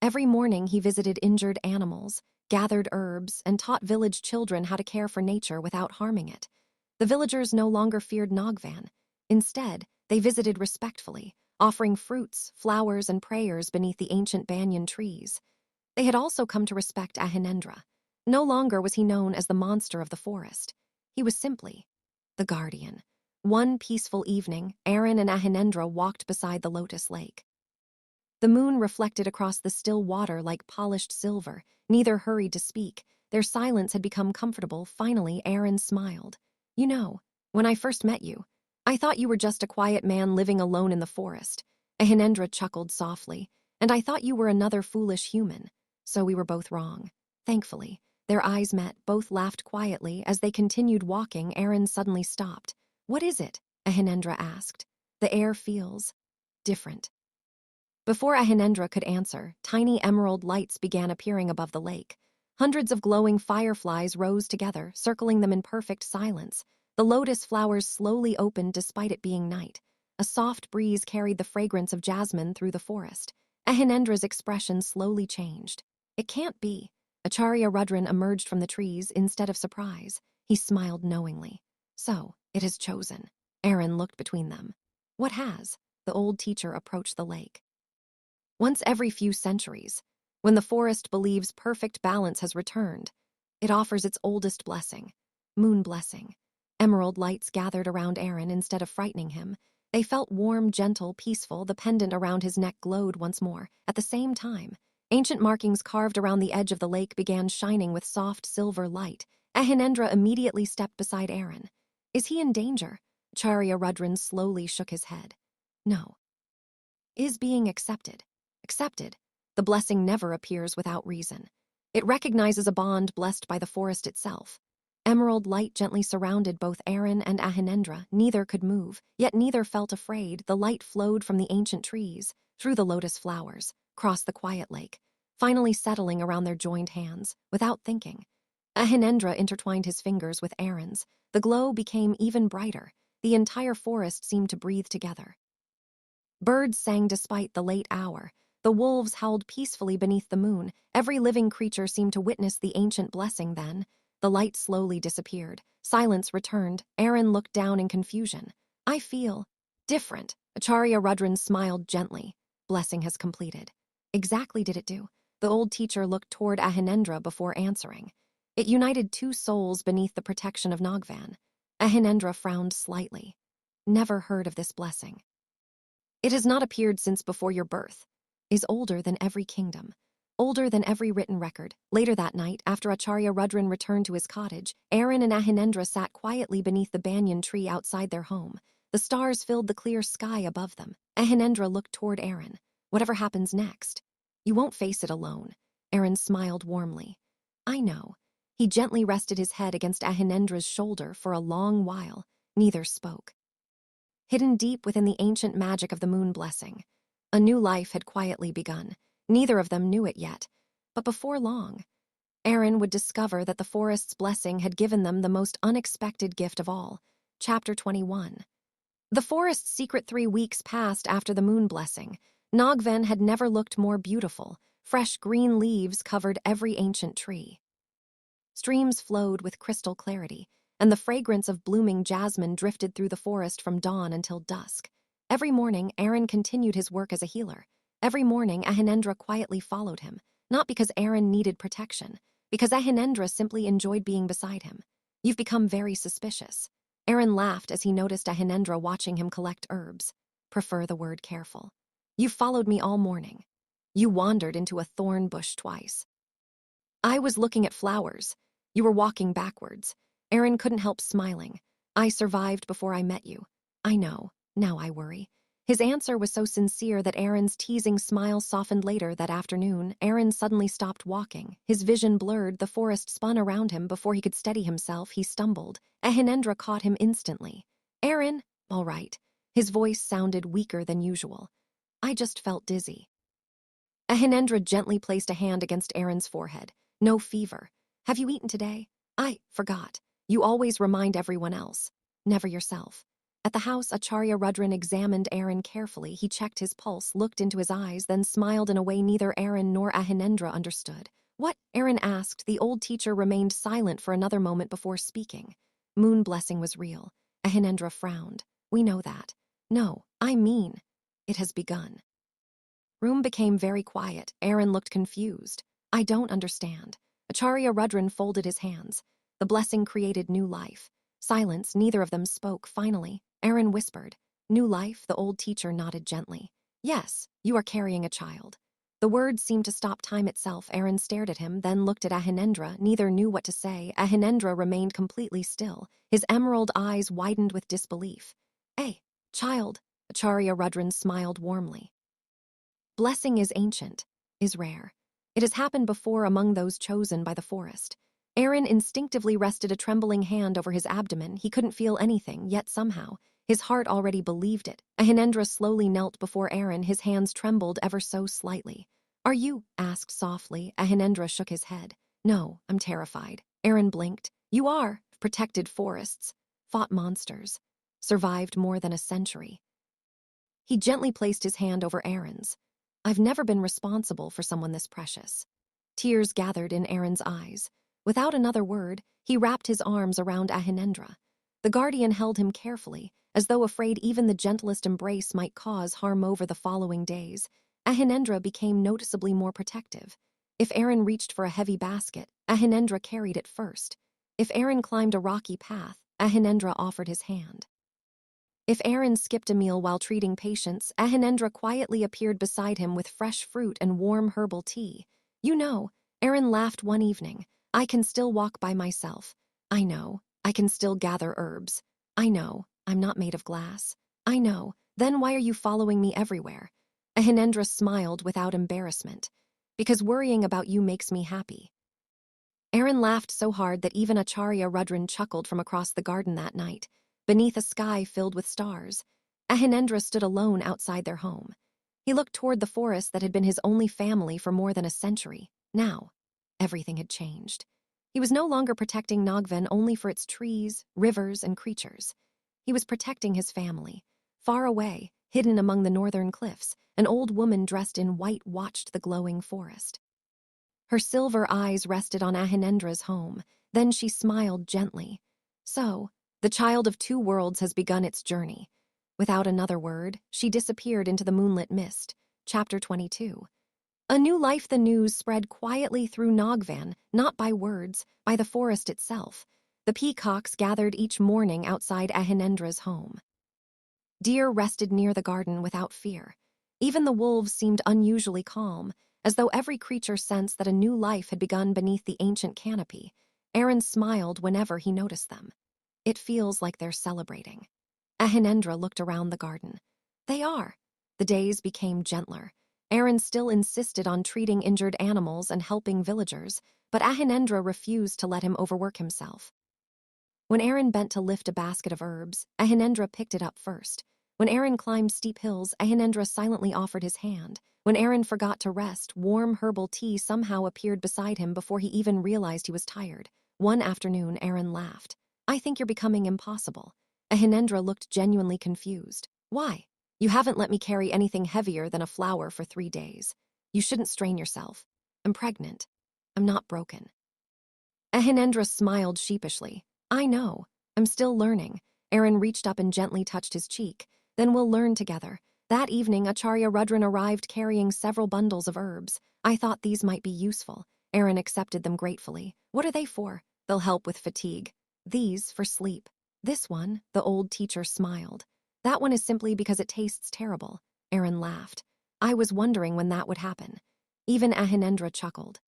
[SPEAKER 1] Every morning he visited injured animals, gathered herbs, and taught village children how to care for nature without harming it. The villagers no longer feared Naagvan. Instead, they visited respectfully, offering fruits, flowers, and prayers beneath the ancient banyan trees. They had also come to respect Ahinendra. No longer was he known as the monster of the forest. He was simply the guardian. One peaceful evening, Arin and Ahinendra walked beside the lotus lake. The moon reflected across the still water like polished silver. Neither hurried to speak. Their silence had become comfortable. Finally, Arin smiled. You know, when I first met you, I thought you were just a quiet man living alone in the forest. Ahinendra chuckled softly. And I thought you were another foolish human. So we were both wrong. Thankfully, their eyes met. Both laughed quietly. As they continued walking, Arin suddenly stopped. What is it? Ahinendra asked. The air feels different. Before Ahinendra could answer, tiny emerald lights began appearing above the lake. Hundreds of glowing fireflies rose together, circling them in perfect silence. The lotus flowers slowly opened despite it being night. A soft breeze carried the fragrance of jasmine through the forest. Ahinendra's expression slowly changed. It can't be. Acharya Rudran emerged from the trees instead of surprise. He smiled knowingly. So, it has chosen. Arin looked between them. What has? The old teacher approached the lake. Once every few centuries, when the forest believes perfect balance has returned, it offers its oldest blessing, moon blessing. Emerald lights gathered around Arin instead of frightening him. They felt warm, gentle, peaceful. The pendant around his neck glowed once more. At the same time, ancient markings carved around the edge of the lake began shining with soft silver light. Ahinendra immediately stepped beside Arin. Is he in danger? Acharya Rudran slowly shook his head. No. Is being accepted. Accepted. The blessing never appears without reason. It recognizes a bond blessed by the forest itself. Emerald light gently surrounded both Arin and Ahinendra. Neither could move, yet neither felt afraid. The light flowed from the ancient trees, through the lotus flowers, across the quiet lake, finally settling around their joined hands, without thinking. Ahinendra intertwined his fingers with Arin's. The glow became even brighter. The entire forest seemed to breathe together. Birds sang despite the late hour. The wolves howled peacefully beneath the moon. Every living creature seemed to witness the ancient blessing then. The light slowly disappeared. Silence returned. Arin looked down in confusion. I feel different. Acharya Rudran smiled gently. Blessing has completed. Exactly did it do? The old teacher looked toward Ahinendra before answering. It united two souls beneath the protection of Naagvan. Ahinendra frowned slightly. Never heard of this blessing. It has not appeared since before your birth. Is older than every kingdom, older than every written record. Later that night, after Acharya Rudran returned to his cottage, Arin and Ahinendra sat quietly beneath the banyan tree outside their home. The stars filled the clear sky above them. Ahinendra looked toward Arin. Whatever happens next, you won't face it alone. Arin smiled warmly. I know. He gently rested his head against Ahinendra's shoulder for a long while. Neither spoke. Hidden deep within the ancient magic of the moon blessing, a new life had quietly begun. Neither of them knew it yet. But before long, Arin would discover that the forest's blessing had given them the most unexpected gift of all. Chapter 21. The forest's secret. 3 weeks passed after the moon blessing. Naagvan had never looked more beautiful. Fresh green leaves covered every ancient tree. Streams flowed with crystal clarity, and the fragrance of blooming jasmine drifted through the forest from dawn until dusk. Every morning, Arin continued his work as a healer. Every morning, Ahinendra quietly followed him, not because Arin needed protection, because Ahinendra simply enjoyed being beside him. You've become very suspicious. Arin laughed as he noticed Ahinendra watching him collect herbs. Prefer the word careful. You've followed me all morning. You wandered into a thorn bush twice. I was looking at flowers. You were walking backwards. Arin couldn't help smiling. I survived before I met you. I know. Now I worry. His answer was so sincere that Arin's teasing smile softened later that afternoon. Arin suddenly stopped walking. His vision blurred, the forest spun around him. Before he could steady himself, he stumbled. Ahinendra caught him instantly. Arin, all right. His voice sounded weaker than usual. I just felt dizzy. Ahinendra gently placed a hand against Arin's forehead. No fever. Have you eaten today? I forgot. You always remind everyone else. Never yourself. At the house, Acharya Rudran examined Arin carefully. He checked his pulse, looked into his eyes, then smiled in a way neither Arin nor Ahinendra understood. What? Arin asked. The old teacher remained silent for another moment before speaking. Moon blessing was real. Ahinendra frowned. We know that. No, I mean, it has begun. Room became very quiet. Arin looked confused. I don't understand. Acharya Rudran folded his hands. The blessing created new life. Silence, neither of them spoke. Finally, Arin whispered. New life, the old teacher nodded gently. Yes, you are carrying a child. The words seemed to stop time itself. Arin stared at him, then looked at Ahinendra. Neither knew what to say. Ahinendra remained completely still. His emerald eyes widened with disbelief. Child, Acharya Rudran smiled warmly. Blessing is ancient, is rare. It has happened before among those chosen by the forest. Arin instinctively rested a trembling hand over his abdomen. He couldn't feel anything, yet somehow, his heart already believed it. Ahinendra slowly knelt before Arin. His hands trembled ever so slightly. Are you? Asked softly. Ahinendra shook his head. No, I'm terrified. Arin blinked. You are. Protected forests. Fought monsters. Survived more than a century. He gently placed his hand over Arin's. I've never been responsible for someone this precious. Tears gathered in Arin's eyes. Without another word, he wrapped his arms around Ahinendra. The guardian held him carefully, as though afraid even the gentlest embrace might cause harm. Over the following days, Ahinendra became noticeably more protective. If Arin reached for a heavy basket, Ahinendra carried it first. If Arin climbed a rocky path, Ahinendra offered his hand. If Arin skipped a meal while treating patients, Ahinendra quietly appeared beside him with fresh fruit and warm herbal tea. You know, Arin laughed one evening. I can still walk by myself. I know. I can still gather herbs. I know. I'm not made of glass. I know. Then why are you following me everywhere? Ahinendra smiled without embarrassment. Because worrying about you makes me happy. Arin laughed so hard that even Acharya Rudran chuckled from across the garden that night. Beneath a sky filled with stars, Ahinendra stood alone outside their home. He looked toward the forest that had been his only family for more than a century. Now, everything had changed. He was no longer protecting Naagvan only for its trees, rivers, and creatures. He was protecting his family. Far away, hidden among the northern cliffs, an old woman dressed in white watched the glowing forest. Her silver eyes rested on Ahinendra's home. Then she smiled gently. So, the child of two worlds has begun its journey. Without another word, she disappeared into the moonlit mist. Chapter 22. A new life. The news spread quietly through Naagvan, not by words, by the forest itself. The peacocks gathered each morning outside Ahinendra's home. Deer rested near the garden without fear. Even the wolves seemed unusually calm, as though every creature sensed that a new life had begun beneath the ancient canopy. Arin smiled whenever he noticed them. It feels like they're celebrating. Ahinendra looked around the garden. They are. The days became gentler. Arin still insisted on treating injured animals and helping villagers, but Ahinendra refused to let him overwork himself. When Arin bent to lift a basket of herbs, Ahinendra picked it up first. When Arin climbed steep hills, Ahinendra silently offered his hand. When Arin forgot to rest, warm herbal tea somehow appeared beside him before he even realized he was tired. One afternoon, Arin laughed. I think you're becoming impossible. Ahinendra looked genuinely confused. Why? You haven't let me carry anything heavier than a flower for 3 days. You shouldn't strain yourself. I'm pregnant. I'm not broken. Ahinendra smiled sheepishly. I know. I'm still learning. Arin reached up and gently touched his cheek. Then we'll learn together. That evening, Acharya Rudran arrived carrying several bundles of herbs. I thought these might be useful. Arin accepted them gratefully. What are they for? They'll help with fatigue. These for sleep. This one, the old teacher smiled. That one is simply because it tastes terrible. Arin laughed. I was wondering when that would happen. Even Ahinendra chuckled.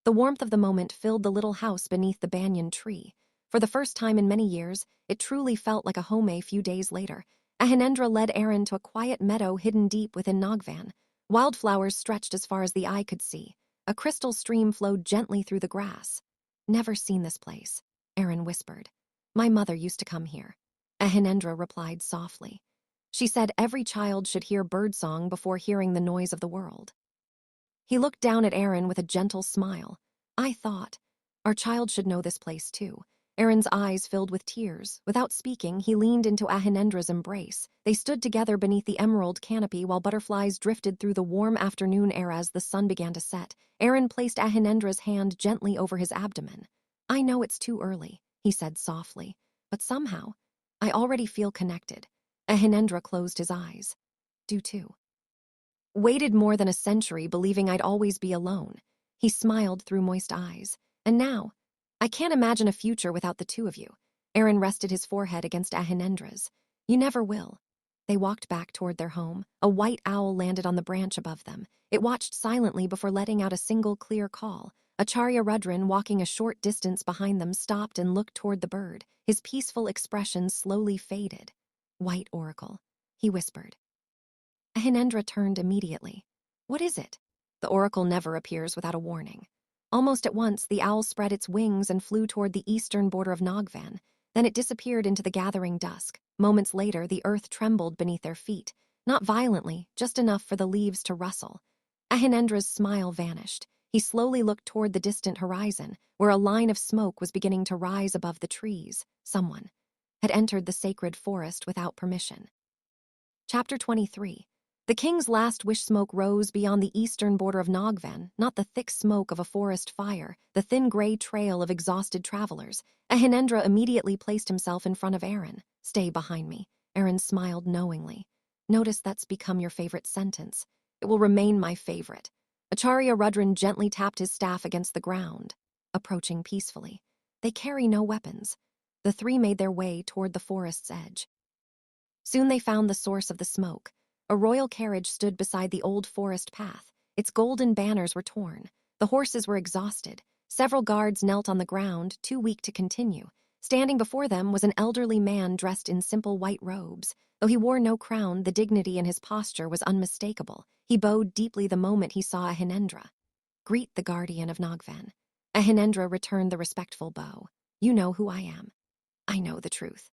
[SPEAKER 1] The warmth of the moment filled the little house beneath the banyan tree. For the first time in many years, it truly felt like a home. A few days later, Ahinendra led Arin to a quiet meadow hidden deep within Naagvan. Wildflowers stretched as far as the eye could see. A crystal stream flowed gently through the grass. Never seen this place, Arin whispered. My mother used to come here. Ahinendra replied softly. She said every child should hear birdsong before hearing the noise of the world. He looked down at Arin with a gentle smile. I thought, our child should know this place too. Arin's eyes filled with tears. Without speaking, he leaned into Ahinendra's embrace. They stood together beneath the emerald canopy while butterflies drifted through the warm afternoon air as the sun began to set. Arin placed Ahinendra's hand gently over his abdomen. I know it's too early, he said softly, but somehow, I already feel connected. Ahinendra closed his eyes. Do too. Waited more than a century believing I'd always be alone. He smiled through moist eyes. And now, I can't imagine a future without the two of you. Arin rested his forehead against Ahinendra's. You never will. They walked back toward their home. A white owl landed on the branch above them. It watched silently before letting out a single clear call. Acharya Rudran, walking a short distance behind them, stopped and looked toward the bird. His peaceful expression slowly faded. White oracle, he whispered. Ahinendra turned immediately. What is it? The oracle never appears without a warning. Almost at once, the owl spread its wings and flew toward the eastern border of Naagvan. Then it disappeared into the gathering dusk. Moments later, the earth trembled beneath their feet. Not violently, just enough for the leaves to rustle. Ahinendra's smile vanished. He slowly looked toward the distant horizon, where a line of smoke was beginning to rise above the trees. Someone had entered the sacred forest without permission. Chapter 23. The king's last wish. Smoke rose beyond the eastern border of Naagvan, not the thick smoke of a forest fire, the thin gray trail of exhausted travelers. Ahinendra immediately placed himself in front of Arin. Stay behind me. Arin smiled knowingly. Notice that's become your favorite sentence. It will remain my favorite. Acharya Rudran gently tapped his staff against the ground, approaching peacefully. They carry no weapons. The three made their way toward the forest's edge. Soon they found the source of the smoke. A royal carriage stood beside the old forest path. Its golden banners were torn. The horses were exhausted. Several guards knelt on the ground, too weak to continue. Standing before them was an elderly man dressed in simple white robes. Though he wore no crown, the dignity in his posture was unmistakable. He bowed deeply the moment he saw Ahinendra. Greet the guardian of Naagvan. Ahinendra returned the respectful bow. You know who I am. I know the truth.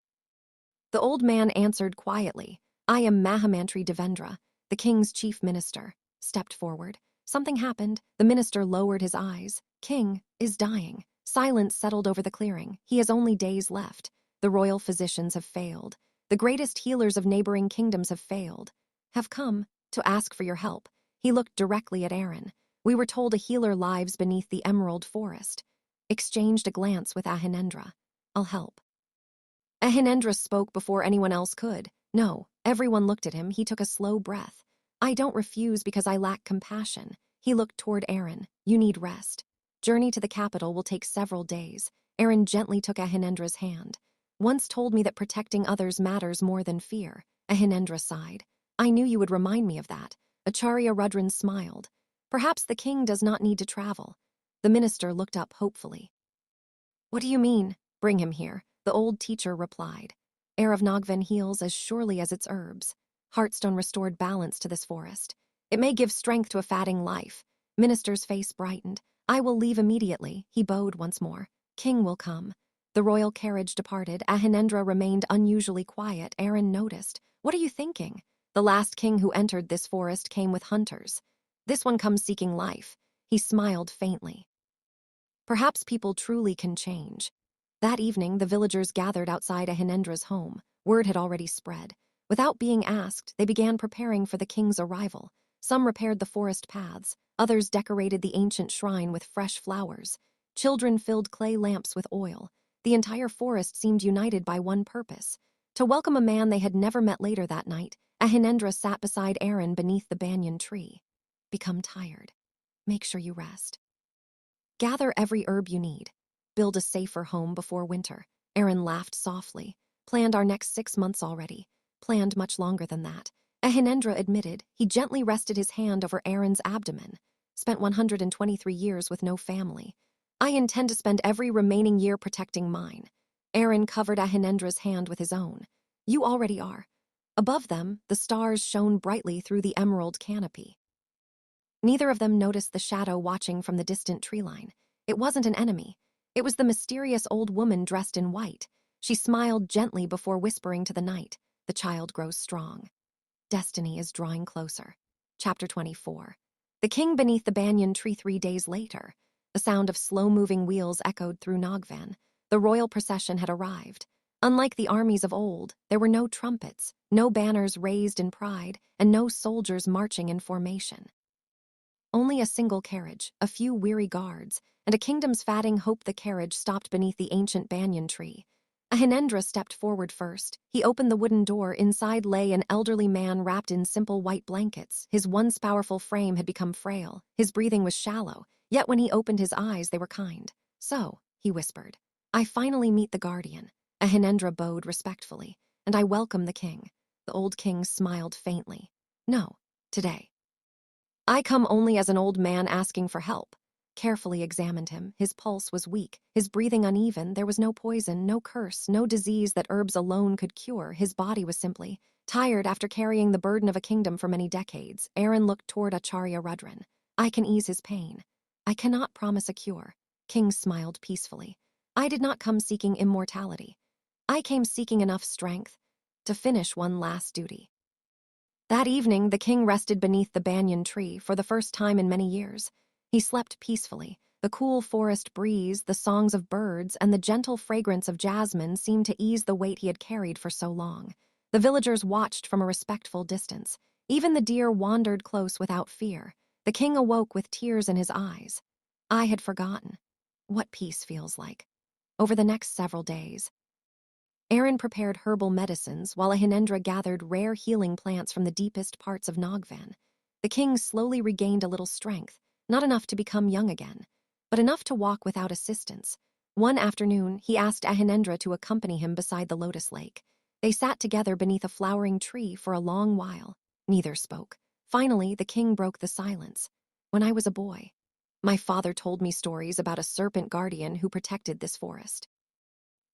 [SPEAKER 1] The old man answered quietly. I am Mahamantri Devendra, the king's chief minister. Stepped forward. Something happened. The minister lowered his eyes. King is dying. Silence settled over the clearing. He has only days left. The royal physicians have failed. The greatest healers of neighboring kingdoms have failed. Have come to ask for your help. He looked directly at Arin. We were told a healer lives beneath the emerald forest. Exchanged a glance with Ahinendra. I'll help. Ahinendra spoke before anyone else could. No, everyone looked at him. He took a slow breath. I don't refuse because I lack compassion. He looked toward Arin. You need rest. Journey to the capital will take several days. Arin gently took Ahinendra's hand. Once told me that protecting others matters more than fear. Ahinendra sighed. I knew you would remind me of that. Acharya Rudran smiled. Perhaps the king does not need to travel. The minister looked up hopefully. What do you mean? Bring him here, the old teacher replied. Air of Naagvan heals as surely as its herbs. Heartstone restored balance to this forest. It may give strength to a fatting life. Minister's face brightened. I will leave immediately. He bowed once more. King will come. The royal carriage departed. Ahinendra remained unusually quiet. Arin noticed. What are you thinking? The last king who entered this forest came with hunters. This one comes seeking life. He smiled faintly. Perhaps people truly can change. That evening, the villagers gathered outside Ahinendra's home. Word had already spread. Without being asked, they began preparing for the king's arrival. Some repaired the forest paths. Others decorated the ancient shrine with fresh flowers. Children filled clay lamps with oil. The entire forest seemed united by one purpose. To welcome a man they had never met. Later that night, Ahinendra sat beside Arin beneath the banyan tree. Become tired. Make sure you rest. Gather every herb you need. build a safer home before winter. Arin laughed softly. Planned our next 6 months already. Planned much longer than that. Ahinendra admitted. He gently rested his hand over Arin's abdomen. Spent 123 years with no family. I intend to spend every remaining year protecting mine. Arin covered Ahinendra's hand with his own. You already are. Above them, the stars shone brightly through the emerald canopy. Neither of them noticed the shadow watching from the distant tree line. It wasn't an enemy. It was the mysterious old woman dressed in white. She smiled gently before whispering to the night, "The child grows strong. Destiny is drawing closer." Chapter 24. The king beneath the banyan tree 3 days later. The sound of slow-moving wheels echoed through Naagvan. The royal procession had arrived. Unlike the armies of old, there were no trumpets, no banners raised in pride, and no soldiers marching in formation. Only a single carriage, a few weary guards, and a kingdom's fatting hoped the carriage stopped beneath the ancient banyan tree. Ahinendra stepped forward first. He opened the wooden door. Inside lay an elderly man wrapped in simple white blankets. His once powerful frame had become frail. His breathing was shallow, yet when he opened his eyes, they were kind. "So," he whispered, "I finally meet the Guardian." Ahinendra bowed respectfully. "And I welcome the king." The old king smiled faintly. "No, today. I come only as an old man asking for help." Carefully examined him. His pulse was weak, his breathing uneven. There was no poison, no curse, no disease that herbs alone could cure. His body was simply tired after carrying the burden of a kingdom for many decades. Arin looked toward Acharya Rudran. "I can ease his pain. I cannot promise a cure." King smiled peacefully. "I did not come seeking immortality. I came seeking enough strength to finish one last duty." That evening, the king rested beneath the banyan tree for the first time in many years. He slept peacefully. The cool forest breeze, the songs of birds, and the gentle fragrance of jasmine seemed to ease the weight he had carried for so long. The villagers watched from a respectful distance. Even the deer wandered close without fear. The king awoke with tears in his eyes. I had forgotten what peace feels like. Over the next several days, Arin prepared herbal medicines while Ahinendra gathered rare healing plants from the deepest parts of Naagvan. The king slowly regained a little strength, not enough to become young again, but enough to walk without assistance. One afternoon, he asked Ahinendra to accompany him beside the lotus lake. They sat together beneath a flowering tree for a long while. Neither spoke. Finally, the king broke the silence. "When I was a boy, my father told me stories about a serpent guardian who protected this forest.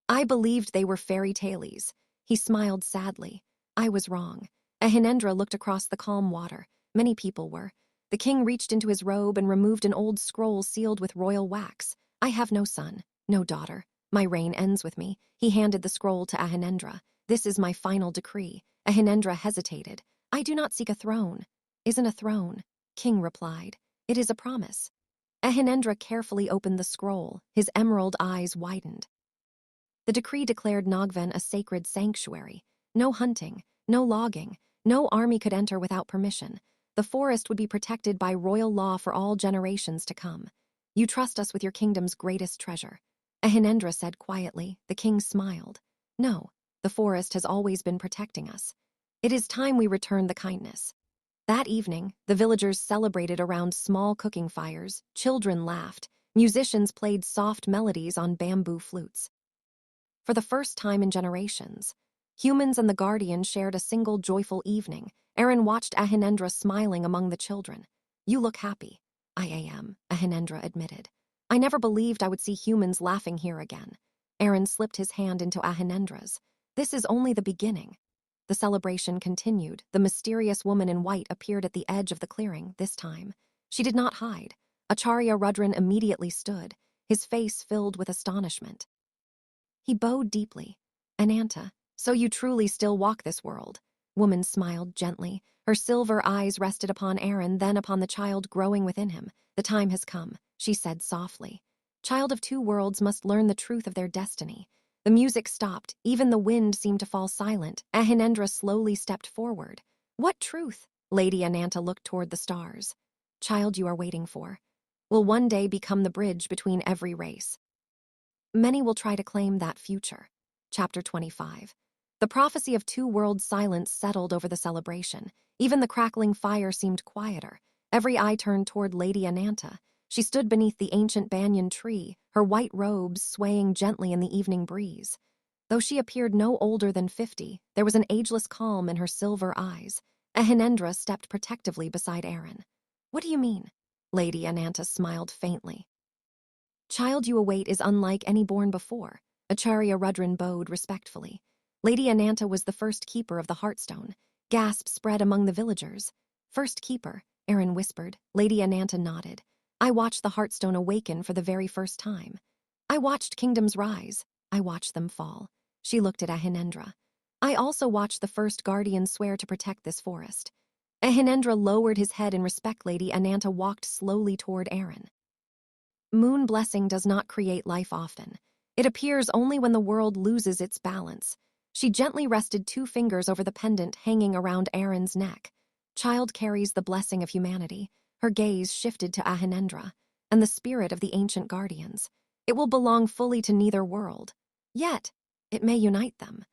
[SPEAKER 1] I believed they were fairy tales." He smiled sadly. "I was wrong." Ahinendra looked across the calm water. Many people were. The king reached into his robe and removed an old scroll sealed with royal wax. "I have no son, no daughter. My reign ends with me." He handed the scroll to Ahinendra. "This is my final decree." Ahinendra hesitated. "I do not seek a throne." "Isn't a throne," King replied. "It is a promise." Ahinendra carefully opened the scroll. His emerald eyes widened. The decree declared Naagvan a sacred sanctuary. No hunting, no logging, no army could enter without permission. The forest would be protected by royal law for all generations to come. "You trust us with your kingdom's greatest treasure." Ahinendra said quietly. The king smiled. "No, the forest has always been protecting us. It is time we return the kindness." That evening, the villagers celebrated around small cooking fires. Children laughed. Musicians played soft melodies on bamboo flutes. For the first time in generations, humans and the Guardian shared a single joyful evening. Arin watched Ahinendra smiling among the children. "You look happy." "I am," Ahinendra admitted. "I never believed I would see humans laughing here again." Arin slipped his hand into Ahinendra's. "This is only the beginning." The celebration continued. The mysterious woman in white appeared at the edge of the clearing this time. She did not hide. Acharya Rudran immediately stood, his face filled with astonishment. He bowed deeply. "Ananta, so you truly still walk this world." Woman smiled gently. Her silver eyes rested upon Arin, then upon the child growing within him. "The time has come," she said softly. "Child of two worlds must learn the truth of their destiny." The music stopped. Even the wind seemed to fall silent. Ahinendra slowly stepped forward. "What truth?" Lady Ananta looked toward the stars. "Child you are waiting for will one day become the bridge between every race. Many will try to claim that future." Chapter 25. The prophecy of two-world silence settled over the celebration. Even the crackling fire seemed quieter. Every eye turned toward Lady Ananta. She stood beneath the ancient banyan tree, her white robes swaying gently in the evening breeze. Though she appeared no older than 50, there was an ageless calm in her silver eyes. Ahinendra stepped protectively beside Arin. "What do you mean?" Lady Ananta smiled faintly. "Child you await is unlike any born before," Acharya Rudran bowed respectfully. Lady Ananta was the first keeper of the Heartstone. Gasps spread among the villagers. "First keeper," Arin whispered. Lady Ananta nodded. "I watched the Heartstone awaken for the very first time. I watched kingdoms rise. I watched them fall." She looked at Ahinendra. "I also watched the first guardian swear to protect this forest." Ahinendra lowered his head in respect. Lady Ananta walked slowly toward Arin. "Moon blessing does not create life often. It appears only when the world loses its balance." She gently rested 2 fingers over the pendant hanging around Arin's neck. "Child carries the blessing of humanity." Her gaze shifted to Ahinendra. "And the spirit of the ancient guardians. It will belong fully to neither world. Yet, it may unite them."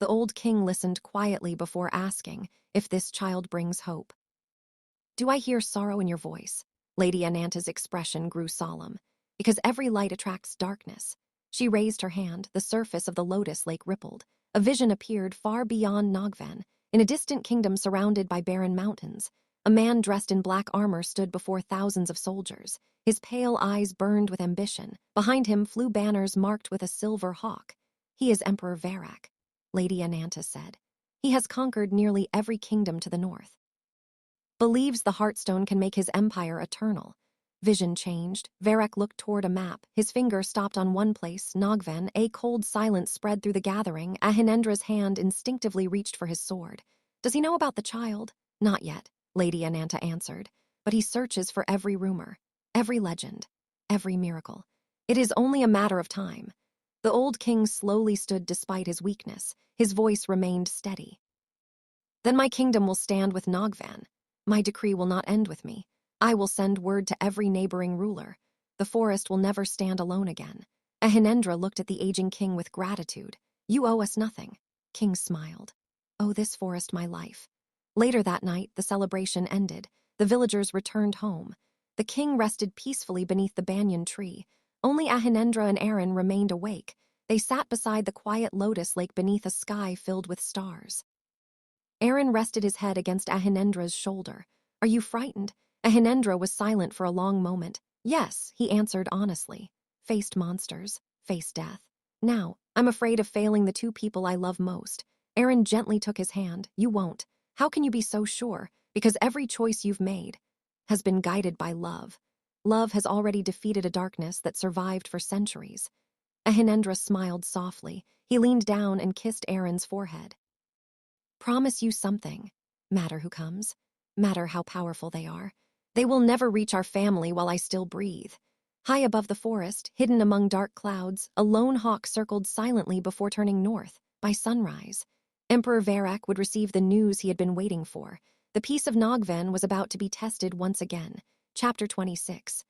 [SPEAKER 1] The old king listened quietly before asking if this child brings hope. "Do I hear sorrow in your voice?" Lady Ananta's expression grew solemn. "Because every light attracts darkness." She raised her hand, the surface of the lotus lake rippled. A vision appeared far beyond Naagvan, in a distant kingdom surrounded by barren mountains. A man dressed in black armor stood before thousands of soldiers. His pale eyes burned with ambition. Behind him flew banners marked with a silver hawk. "He is Emperor Varak," Lady Ananta said. "He has conquered nearly every kingdom to the north. Believes the Heartstone can make his empire eternal." Vision changed. Varek looked toward a map. His finger stopped on one place, Naagvan. A cold silence spread through the gathering. Ahinendra's hand instinctively reached for his sword. "Does he know about the child?" "Not yet," Lady Ananta answered. "But he searches for every rumor, every legend, every miracle. It is only a matter of time." The old king slowly stood despite his weakness. His voice remained steady. "Then my kingdom will stand with Naagvan. My decree will not end with me. I will send word to every neighboring ruler. The forest will never stand alone again." Ahinendra looked at the aging king with gratitude. "You owe us nothing." King smiled. "Owe this forest my life." Later that night, the celebration ended. The villagers returned home. The king rested peacefully beneath the banyan tree. Only Ahinendra and Arin remained awake. They sat beside the quiet lotus lake beneath a sky filled with stars. Arin rested his head against Ahinendra's shoulder. "Are you frightened?" Ahinendra was silent for a long moment. "Yes," he answered honestly. "Faced monsters, faced death. Now, I'm afraid of failing the 2 people I love most." Arin gently took his hand. "You won't. How can you be so sure? Because every choice you've made has been guided by love. Love has already defeated a darkness that survived for centuries." Ahinendra smiled softly. He leaned down and kissed Arin's forehead. "Promise you something. Matter who comes, matter how powerful they are. They will never reach our family while I still breathe." High above the forest, hidden among dark clouds, a lone hawk circled silently before turning north. By sunrise, Emperor Varak would receive the news he had been waiting for. The peace of Naagvan was about to be tested once again. Chapter 26.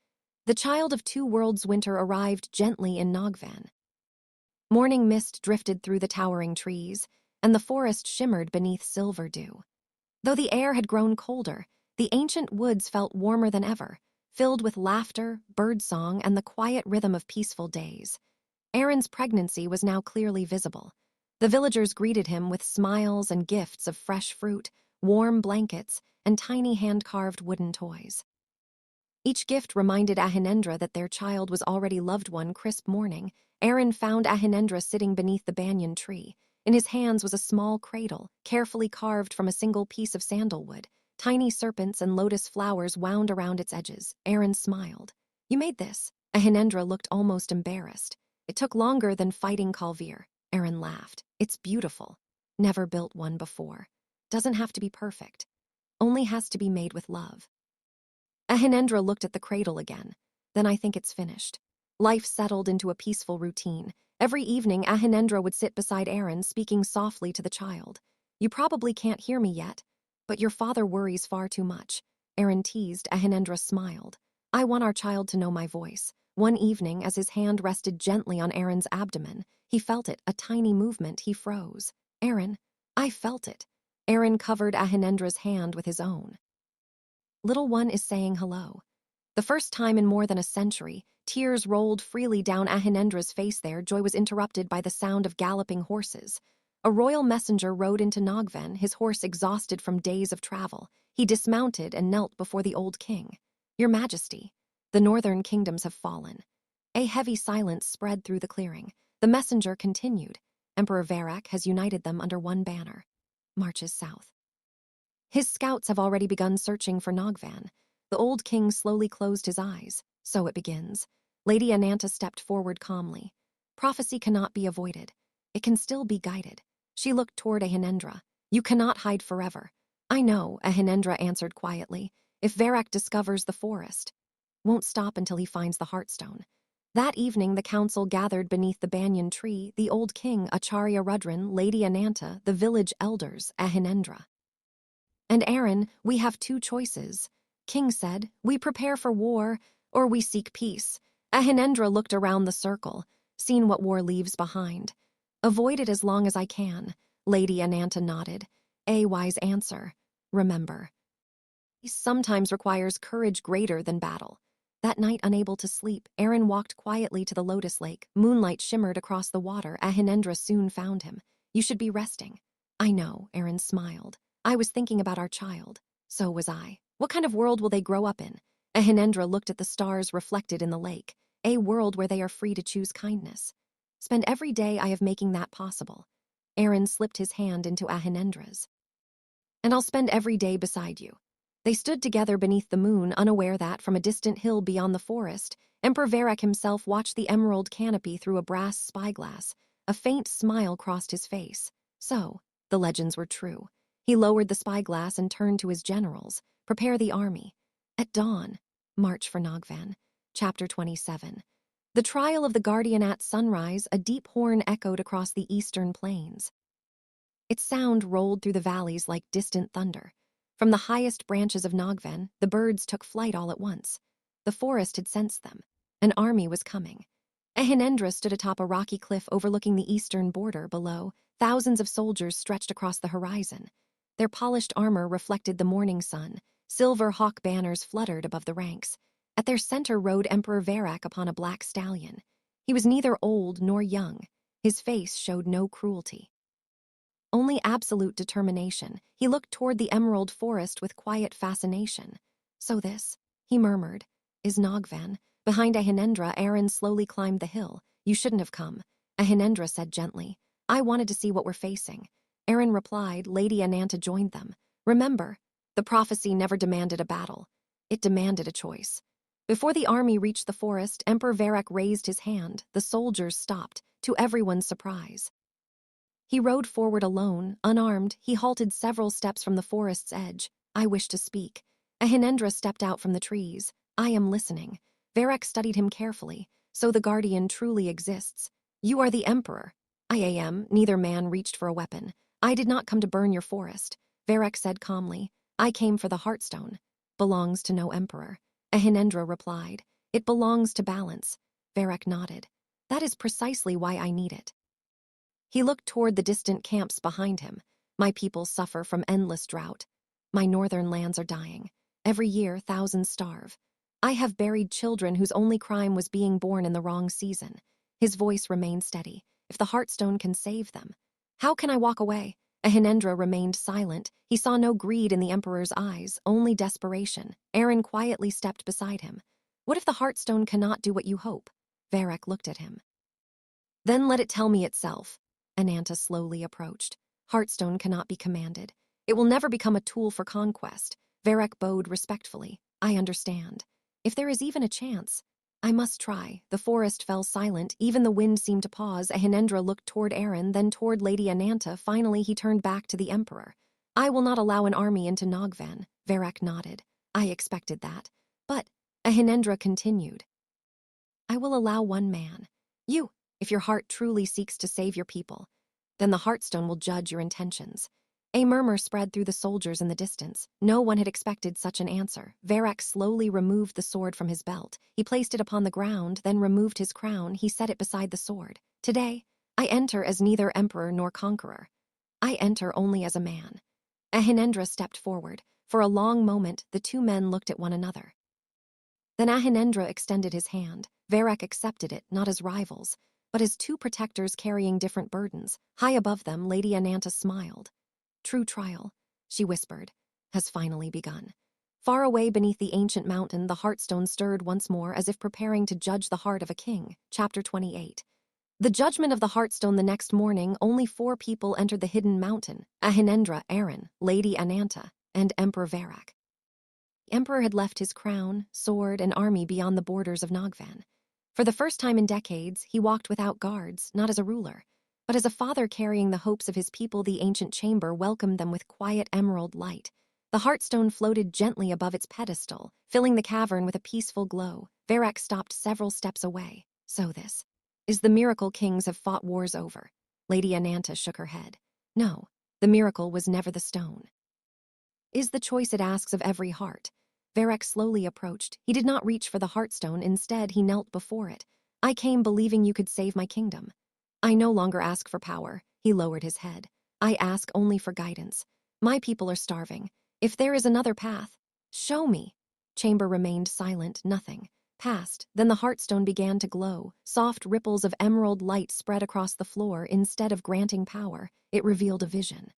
[SPEAKER 1] The child of 2 worlds' winter arrived gently in Naagvan. Morning mist drifted through the towering trees, and the forest shimmered beneath silver dew. Though the air had grown colder, the ancient woods felt warmer than ever, filled with laughter, birdsong, and the quiet rhythm of peaceful days. Arin's pregnancy was now clearly visible. The villagers greeted him with smiles and gifts of fresh fruit, warm blankets, and tiny hand-carved wooden toys. Each gift reminded Ahinendra that their child was already loved. One crisp morning, Arin found Ahinendra sitting beneath the banyan tree. In his hands was a small cradle, carefully carved from a single piece of sandalwood. Tiny serpents and lotus flowers wound around its edges. Arin smiled. "You made this." Ahinendra looked almost embarrassed. "It took longer than fighting Kalvir." Arin laughed. "It's beautiful. Never built one before. Doesn't have to be perfect. Only has to be made with love." Ahinendra looked at the cradle again. "Then I think it's finished." Life settled into a peaceful routine. Every evening, Ahinendra would sit beside Arin, speaking softly to the child. "You probably can't hear me yet, but your father worries far too much." Arin teased. Ahinendra smiled. "I want our child to know my voice." One evening, as his hand rested gently on Arin's abdomen, he felt it, a tiny movement. He froze. "Arin, I felt it." Arin covered Ahinendra's hand with his own. "Little one is saying hello." The first time in more than a century, tears rolled freely down Ahinendra's face there. Joy was interrupted by the sound of galloping horses. A royal messenger rode into Naagvan, his horse exhausted from days of travel. He dismounted and knelt before the old king. "Your Majesty, the northern kingdoms have fallen." A heavy silence spread through the clearing. The messenger continued. "Emperor Varak has united them under one banner. Marches south. His scouts have already begun searching for Naagvan." The old king slowly closed his eyes. "So it begins." Lady Ananta stepped forward calmly. "Prophecy cannot be avoided. It can still be guided." She looked toward Ahinendra. "You cannot hide forever." "I know," Ahinendra answered quietly. "If Varak discovers the forest, won't stop until he finds the Heartstone." That evening the council gathered beneath the banyan tree, the old king, Acharya Rudran, Lady Ananta, the village elders, Ahinendra. "And Arin, we have two choices." King said, "We prepare for war, or we seek peace." Ahinendra looked around the circle, seen what war leaves behind. "Avoid it as long as I can." Lady Ananta nodded. "A wise answer. Remember, peace sometimes requires courage greater than battle." That night, unable to sleep, Arin walked quietly to the lotus lake. Moonlight shimmered across the water. Ahinendra soon found him. "You should be resting." "I know," Arin smiled. "I was thinking about our child." "So was I. What kind of world will they grow up in?" Ahinendra looked at the stars reflected in the lake. "A world where they are free to choose kindness." "Spend every day I have making that possible." Arin slipped his hand into Ahinendra's. "And I'll spend every day beside you." They stood together beneath the moon, unaware that, from a distant hill beyond the forest, Emperor Varak himself watched the emerald canopy through a brass spyglass. A faint smile crossed his face. So, the legends were true. He lowered the spyglass and turned to his generals. "Prepare the army. At dawn, march for Naagvan." Chapter 27. The trial of the Guardian. At sunrise, a deep horn echoed across the eastern plains. Its sound rolled through the valleys like distant thunder. From the highest branches of Naagvan, the birds took flight all at once. The forest had sensed them. An army was coming. Ahinendra stood atop a rocky cliff overlooking the eastern border. Below, thousands of soldiers stretched across the horizon. Their polished armor reflected the morning sun. Silver hawk banners fluttered above the ranks. At their center rode Emperor Varak upon a black stallion. He was neither old nor young. His face showed no cruelty, only absolute determination. He looked toward the emerald forest with quiet fascination. "So this," he murmured, "is Naagvan." Behind Ahinendra, Arin slowly climbed the hill. "You shouldn't have come," Ahinendra said gently. "I wanted to see what we're facing." Arin replied. Lady Ananta joined them. "Remember, the prophecy never demanded a battle. It demanded a choice." Before the army reached the forest, Emperor Varak raised his hand. The soldiers stopped, to everyone's surprise. He rode forward alone, unarmed. He halted several steps from the forest's edge. "I wish to speak." Ahinendra stepped out from the trees. "I am listening." Varak studied him carefully. "So the Guardian truly exists. You are the Emperor." "I am." Neither man reached for a weapon. "I did not come to burn your forest," Varak said calmly. "I came for the Heartstone." "Belongs to no emperor." Ahinendra replied. "It belongs to balance." Varak nodded. "That is precisely why I need it." He looked toward the distant camps behind him. "My people suffer from endless drought. My northern lands are dying. Every year, thousands starve. I have buried children whose only crime was being born in the wrong season." His voice remained steady. "If the Heartstone can save them, how can I walk away?" Ahinendra remained silent. He saw no greed in the Emperor's eyes, only desperation. Arin quietly stepped beside him. "What if the Heartstone cannot do what you hope?" Varak looked at him. "Then let it tell me itself." Ananta slowly approached. "Heartstone cannot be commanded. It will never become a tool for conquest." Varak bowed respectfully. "I understand. If there is even a chance, I must try." The forest fell silent. Even the wind seemed to pause. Ahinendra looked toward Arin, then toward Lady Ananta. Finally, he turned back to the Emperor. "I will not allow an army into Naagvan." Varak nodded. "I expected that." "But," Ahinendra continued, "I will allow one man. You. If your heart truly seeks to save your people, then the Heartstone will judge your intentions." A murmur spread through the soldiers in the distance. No one had expected such an answer. Varak slowly removed the sword from his belt. He placed it upon the ground, then removed his crown. He set it beside the sword. "Today, I enter as neither emperor nor conqueror. I enter only as a man." Ahinendra stepped forward. For a long moment, the two men looked at one another. Then Ahinendra extended his hand. Varek accepted it, not as rivals, but as two protectors carrying different burdens. High above them, Lady Ananta smiled. True trial, she whispered, has finally begun. Far away beneath the ancient mountain, the Heartstone stirred once more as if preparing to judge the heart of a king. Chapter 28. The judgment of the Heartstone. The next morning, only 4 people entered the hidden mountain: Ahinendra, Arin, Lady Ananta, and Emperor Varek. The emperor had left his crown, sword, and army beyond the borders of Naagvan. For the first time in decades, he walked without guards, not as a ruler, but as a father carrying the hopes of his people. The ancient chamber welcomed them with quiet emerald light. The Heartstone floated gently above its pedestal, filling the cavern with a peaceful glow. Varek stopped several steps away. So this is the miracle kings have fought wars over. Lady Ananta shook her head. No, the miracle was never the stone. Is the choice it asks of every heart. Varek slowly approached. He did not reach for the Heartstone. Instead, he knelt before it. I came believing you could save my kingdom. I no longer ask for power. He lowered his head. I ask only for guidance. My people are starving. If there is another path, show me. Chamber remained silent, nothing. Passed, then the Heartstone began to glow. Soft ripples of emerald light spread across the floor. Instead of granting power, it revealed a vision.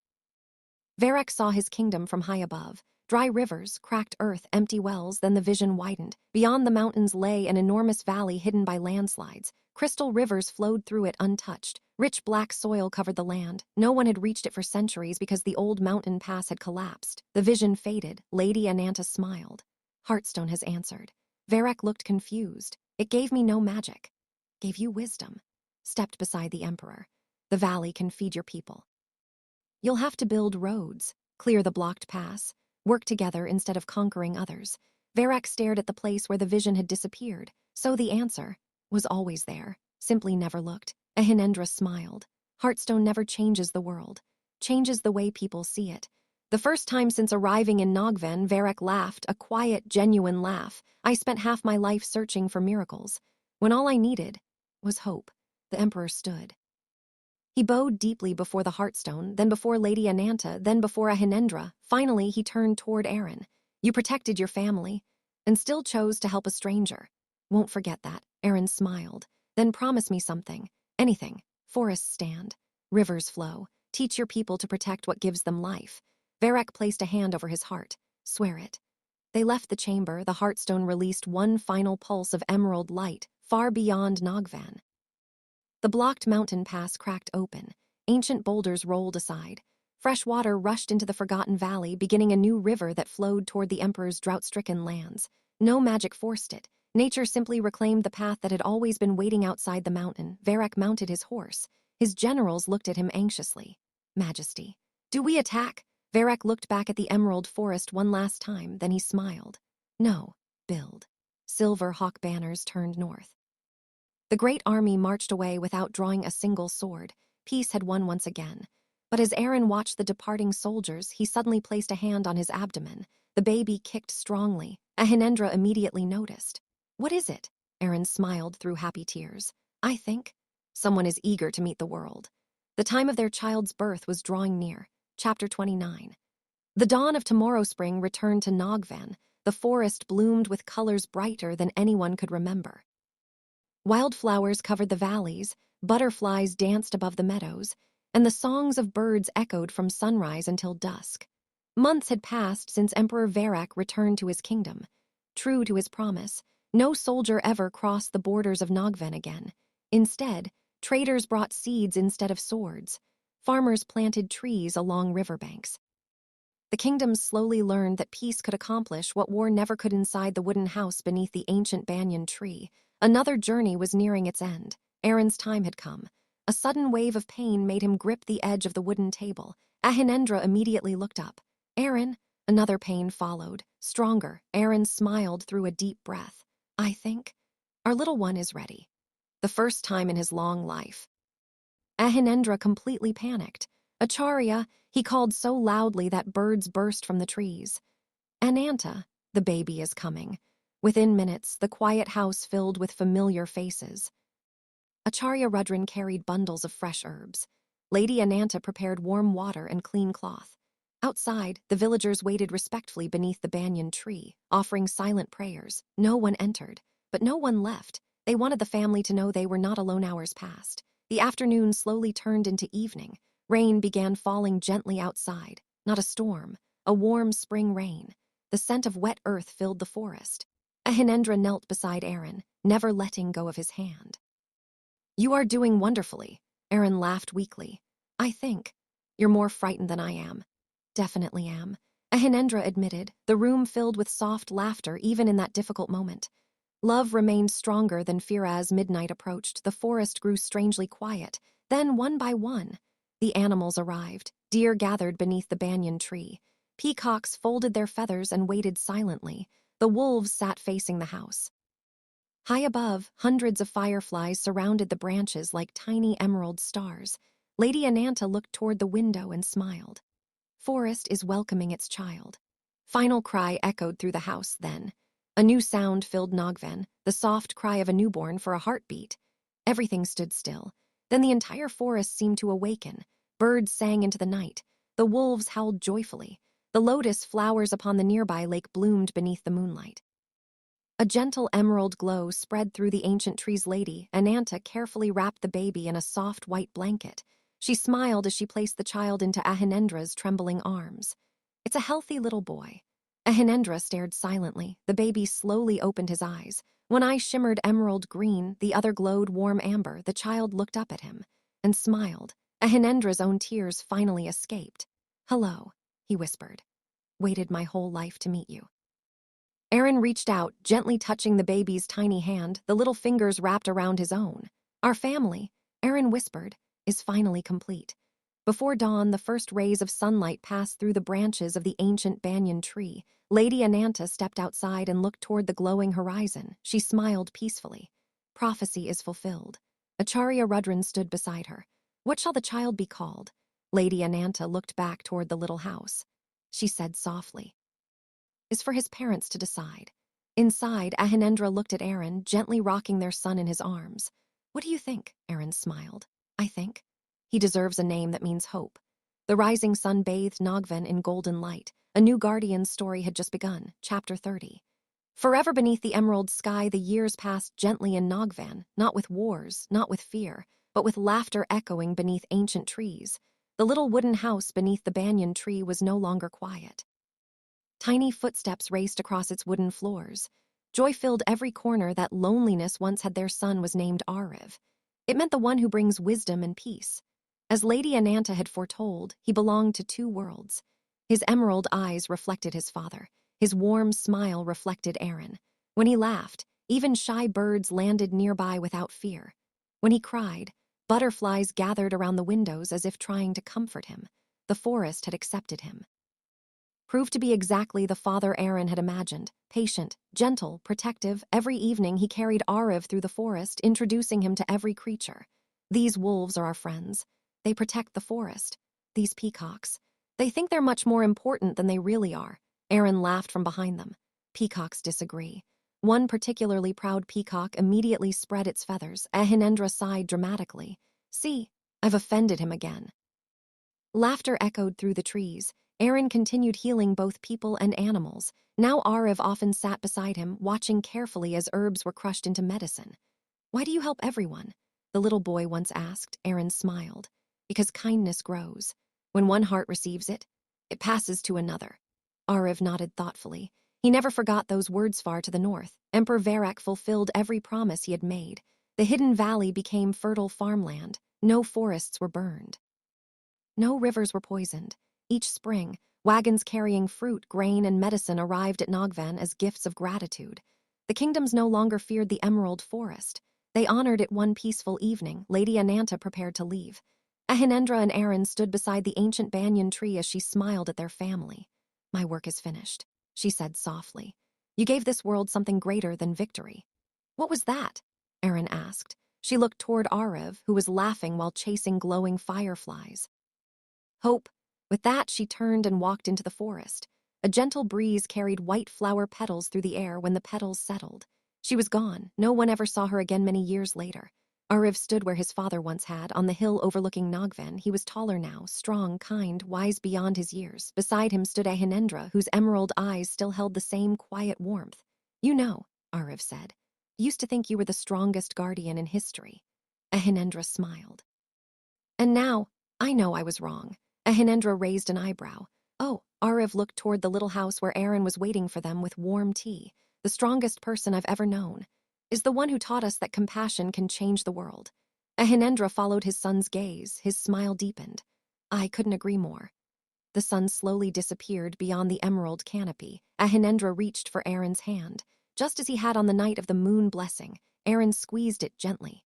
[SPEAKER 1] Varek saw his kingdom from high above. Dry rivers, cracked earth, empty wells. Then the vision widened. Beyond the mountains lay an enormous valley hidden by landslides. Crystal rivers flowed through it untouched. Rich black soil covered the land. No one had reached it for centuries because the old mountain pass had collapsed. The vision faded. Lady Ananta smiled. Heartstone has answered. Varek looked confused. It gave me no magic. Gave you wisdom. Stepped beside the emperor. The valley can feed your people. You'll have to build roads, clear the blocked pass, work together instead of conquering others. Varek stared at the place where the vision had disappeared. So the answer was always there, simply never looked. Ahinendra smiled. Heartstone never changes the world, changes the way people see it. The first time since arriving in Naagvan, Varek laughed, a quiet, genuine laugh. I spent half my life searching for miracles, when all I needed was hope. The emperor stood. He bowed deeply before the Heartstone, then before Lady Ananta, then before Ahinendra. Finally, he turned toward Arin. You protected your family, and still chose to help a stranger. Won't forget that. Arin smiled. Then promise me something. Anything. Forests stand. Rivers flow. Teach your people to protect what gives them life. Varek placed a hand over his heart. Swear it. They left the chamber. The Heartstone released one final pulse of emerald light, far beyond Naagvan. The blocked mountain pass cracked open. Ancient boulders rolled aside. Fresh water rushed into the forgotten valley, beginning a new river that flowed toward the emperor's drought-stricken lands. No magic forced it. Nature simply reclaimed the path that had always been waiting outside the mountain. Varek mounted his horse. His generals looked at him anxiously. Majesty. Do we attack? Varek looked back at the emerald forest one last time, then he smiled. No, build. Silver hawk banners turned north. The great army marched away without drawing a single sword. Peace had won once again. But as Arin watched the departing soldiers, he suddenly placed a hand on his abdomen. The baby kicked strongly. Ahinendra immediately noticed. What is it? Arin smiled through happy tears. I think someone is eager to meet the world. The time of their child's birth was drawing near. Chapter 29. The dawn of tomorrow spring returned to Naagvan. The forest bloomed with colors brighter than anyone could remember. Wildflowers covered the valleys, butterflies danced above the meadows, and the songs of birds echoed from sunrise until dusk. Months had passed since Emperor Varek returned to his kingdom. True to his promise, no soldier ever crossed the borders of Naagvan again. Instead, traders brought seeds instead of swords. Farmers planted trees along riverbanks. The kingdoms slowly learned that peace could accomplish what war never could inside the wooden house beneath the ancient banyan tree. Another journey was nearing its end. Arin's time had come. A sudden wave of pain made him grip the edge of the wooden table. Ahinendra immediately looked up. Arin? Another pain followed. Stronger. Arin smiled through a deep breath. I think our little one is ready. The first time in his long life. Ahinendra completely panicked. Acharya, he called so loudly that birds burst from the trees. Ananta, the baby is coming. Within minutes, the quiet house filled with familiar faces. Acharya Rudran carried bundles of fresh herbs. Lady Ananta prepared warm water and clean cloth. Outside, the villagers waited respectfully beneath the banyan tree, offering silent prayers. No one entered, but no one left. They wanted the family to know they were not alone. Hours passed. The afternoon slowly turned into evening. Rain began falling gently outside. Not a storm, a warm spring rain. The scent of wet earth filled the forest. Ahinendra knelt beside Arin, never letting go of his hand. "You are doing wonderfully," Arin laughed weakly. "I think. You're more frightened than I am." "Definitely am," Ahinendra admitted, the room filled with soft laughter even in that difficult moment. Love remained stronger than fear. As midnight approached, the forest grew strangely quiet. Then, one by one, the animals arrived. Deer gathered beneath the banyan tree. Peacocks folded their feathers and waited silently. The wolves sat facing the house. High above, hundreds of fireflies surrounded the branches like tiny emerald stars. Lady Ananta looked toward the window and smiled. Forest is welcoming its child. Final cry echoed through the house then. A new sound filled Naagvan, the soft cry of a newborn for a heartbeat. Everything stood still. Then the entire forest seemed to awaken. Birds sang into the night. The wolves howled joyfully. The lotus flowers upon the nearby lake bloomed beneath the moonlight. A gentle emerald glow spread through the ancient trees. Lady Ananta carefully wrapped the baby in a soft white blanket. She smiled as she placed the child into Ahinendra's trembling arms. "It's a healthy little boy." Ahinendra stared silently. The baby slowly opened his eyes. One eye shimmered emerald green, the other glowed warm amber. The child looked up at him and smiled. Ahinendra's own tears finally escaped. "Hello," he whispered. "Waited my whole life to meet you." Arin reached out, gently touching the baby's tiny hand, the little fingers wrapped around his own. "Our family," Arin whispered, "is finally complete." Before dawn, the first rays of sunlight passed through the branches of the ancient banyan tree. Lady Ananta stepped outside and looked toward the glowing horizon. She smiled peacefully. "Prophecy is fulfilled." Acharya Rudran stood beside her. "What shall the child be called?" Lady Ananta looked back toward the little house. She said softly, "Is for his parents to decide." Inside, Ahinendra looked at Arin, gently rocking their son in his arms. "What do you think?" Arin smiled. "I think he deserves a name that means hope." The rising sun bathed Naagvan in golden light. A new Guardian's story had just begun. Chapter 30. Forever beneath the emerald sky, the years passed gently in Naagvan, not with wars, not with fear, but with laughter echoing beneath ancient trees. The little wooden house beneath the banyan tree was no longer quiet. Tiny footsteps raced across its wooden floors. Joy filled every corner. That loneliness once had their son was named Ariv. It meant the one who brings wisdom and peace. As Lady Ananta had foretold, he belonged to two worlds. His emerald eyes reflected his father. His warm smile reflected Arin. When he laughed, even shy birds landed nearby without fear. When he cried, butterflies gathered around the windows as if trying to comfort him. The forest had accepted him. Proved to be exactly the father Arin had imagined. Patient, gentle, protective, every evening he carried Ariv through the forest, introducing him to every creature. "These wolves are our friends. They protect the forest. These peacocks. They think they're much more important than they really are." Arin laughed from behind them. "Peacocks disagree." One particularly proud peacock immediately spread its feathers. Ahinendra sighed dramatically. "See, I've offended him again." Laughter echoed through the trees. Arin continued healing both people and animals. Now Ariv often sat beside him, watching carefully as herbs were crushed into medicine. "Why do you help everyone?" the little boy once asked. Arin smiled. "Because kindness grows. When one heart receives it, it passes to another." Ariv nodded thoughtfully. He never forgot those words. Far to the north, Emperor Varek fulfilled every promise he had made. The hidden valley became fertile farmland. No forests were burned. No rivers were poisoned. Each spring, wagons carrying fruit, grain, and medicine arrived at Naagvan as gifts of gratitude. The kingdoms no longer feared the emerald forest. They honored it. One peaceful evening, Lady Ananta prepared to leave. Ahinendra and Arin stood beside the ancient banyan tree as she smiled at their family. "My work is finished," she said softly. "You gave this world something greater than victory." "What was that?" Arin asked. She looked toward Ariv, who was laughing while chasing glowing fireflies. "Hope." With that, she turned and walked into the forest. A gentle breeze carried white flower petals through the air. When the petals settled, she was gone. No one ever saw her again. Many years later, Ariv stood where his father once had, on the hill overlooking Naagvan. He was taller now, strong, kind, wise beyond his years. Beside him stood Ahinendra, whose emerald eyes still held the same quiet warmth. "You know," Ariv said, "I used to think you were the strongest guardian in history." Ahinendra smiled. "And now, I know I was wrong." Ahinendra raised an eyebrow. "Oh," Ariv looked toward the little house where Arin was waiting for them with warm tea. "The strongest person I've ever known is the one who taught us that compassion can change the world." Ahinendra followed his son's gaze. His smile deepened. "I couldn't agree more." The sun slowly disappeared beyond the emerald canopy. Ahinendra reached for Arin's hand. Just as he had on the night of the moon blessing, Arin squeezed it gently.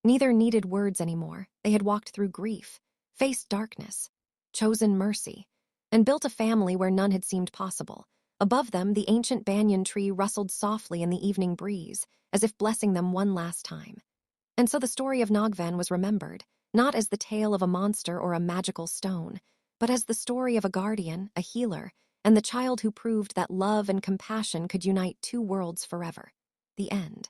[SPEAKER 1] Neither needed words anymore. They had walked through grief, faced darkness, chosen mercy, and built a family where none had seemed possible. Above them, the ancient banyan tree rustled softly in the evening breeze, as if blessing them one last time. And so the story of Naagvan was remembered, not as the tale of a monster or a magical stone, but as the story of a guardian, a healer, and the child who proved that love and compassion could unite two worlds forever. The end.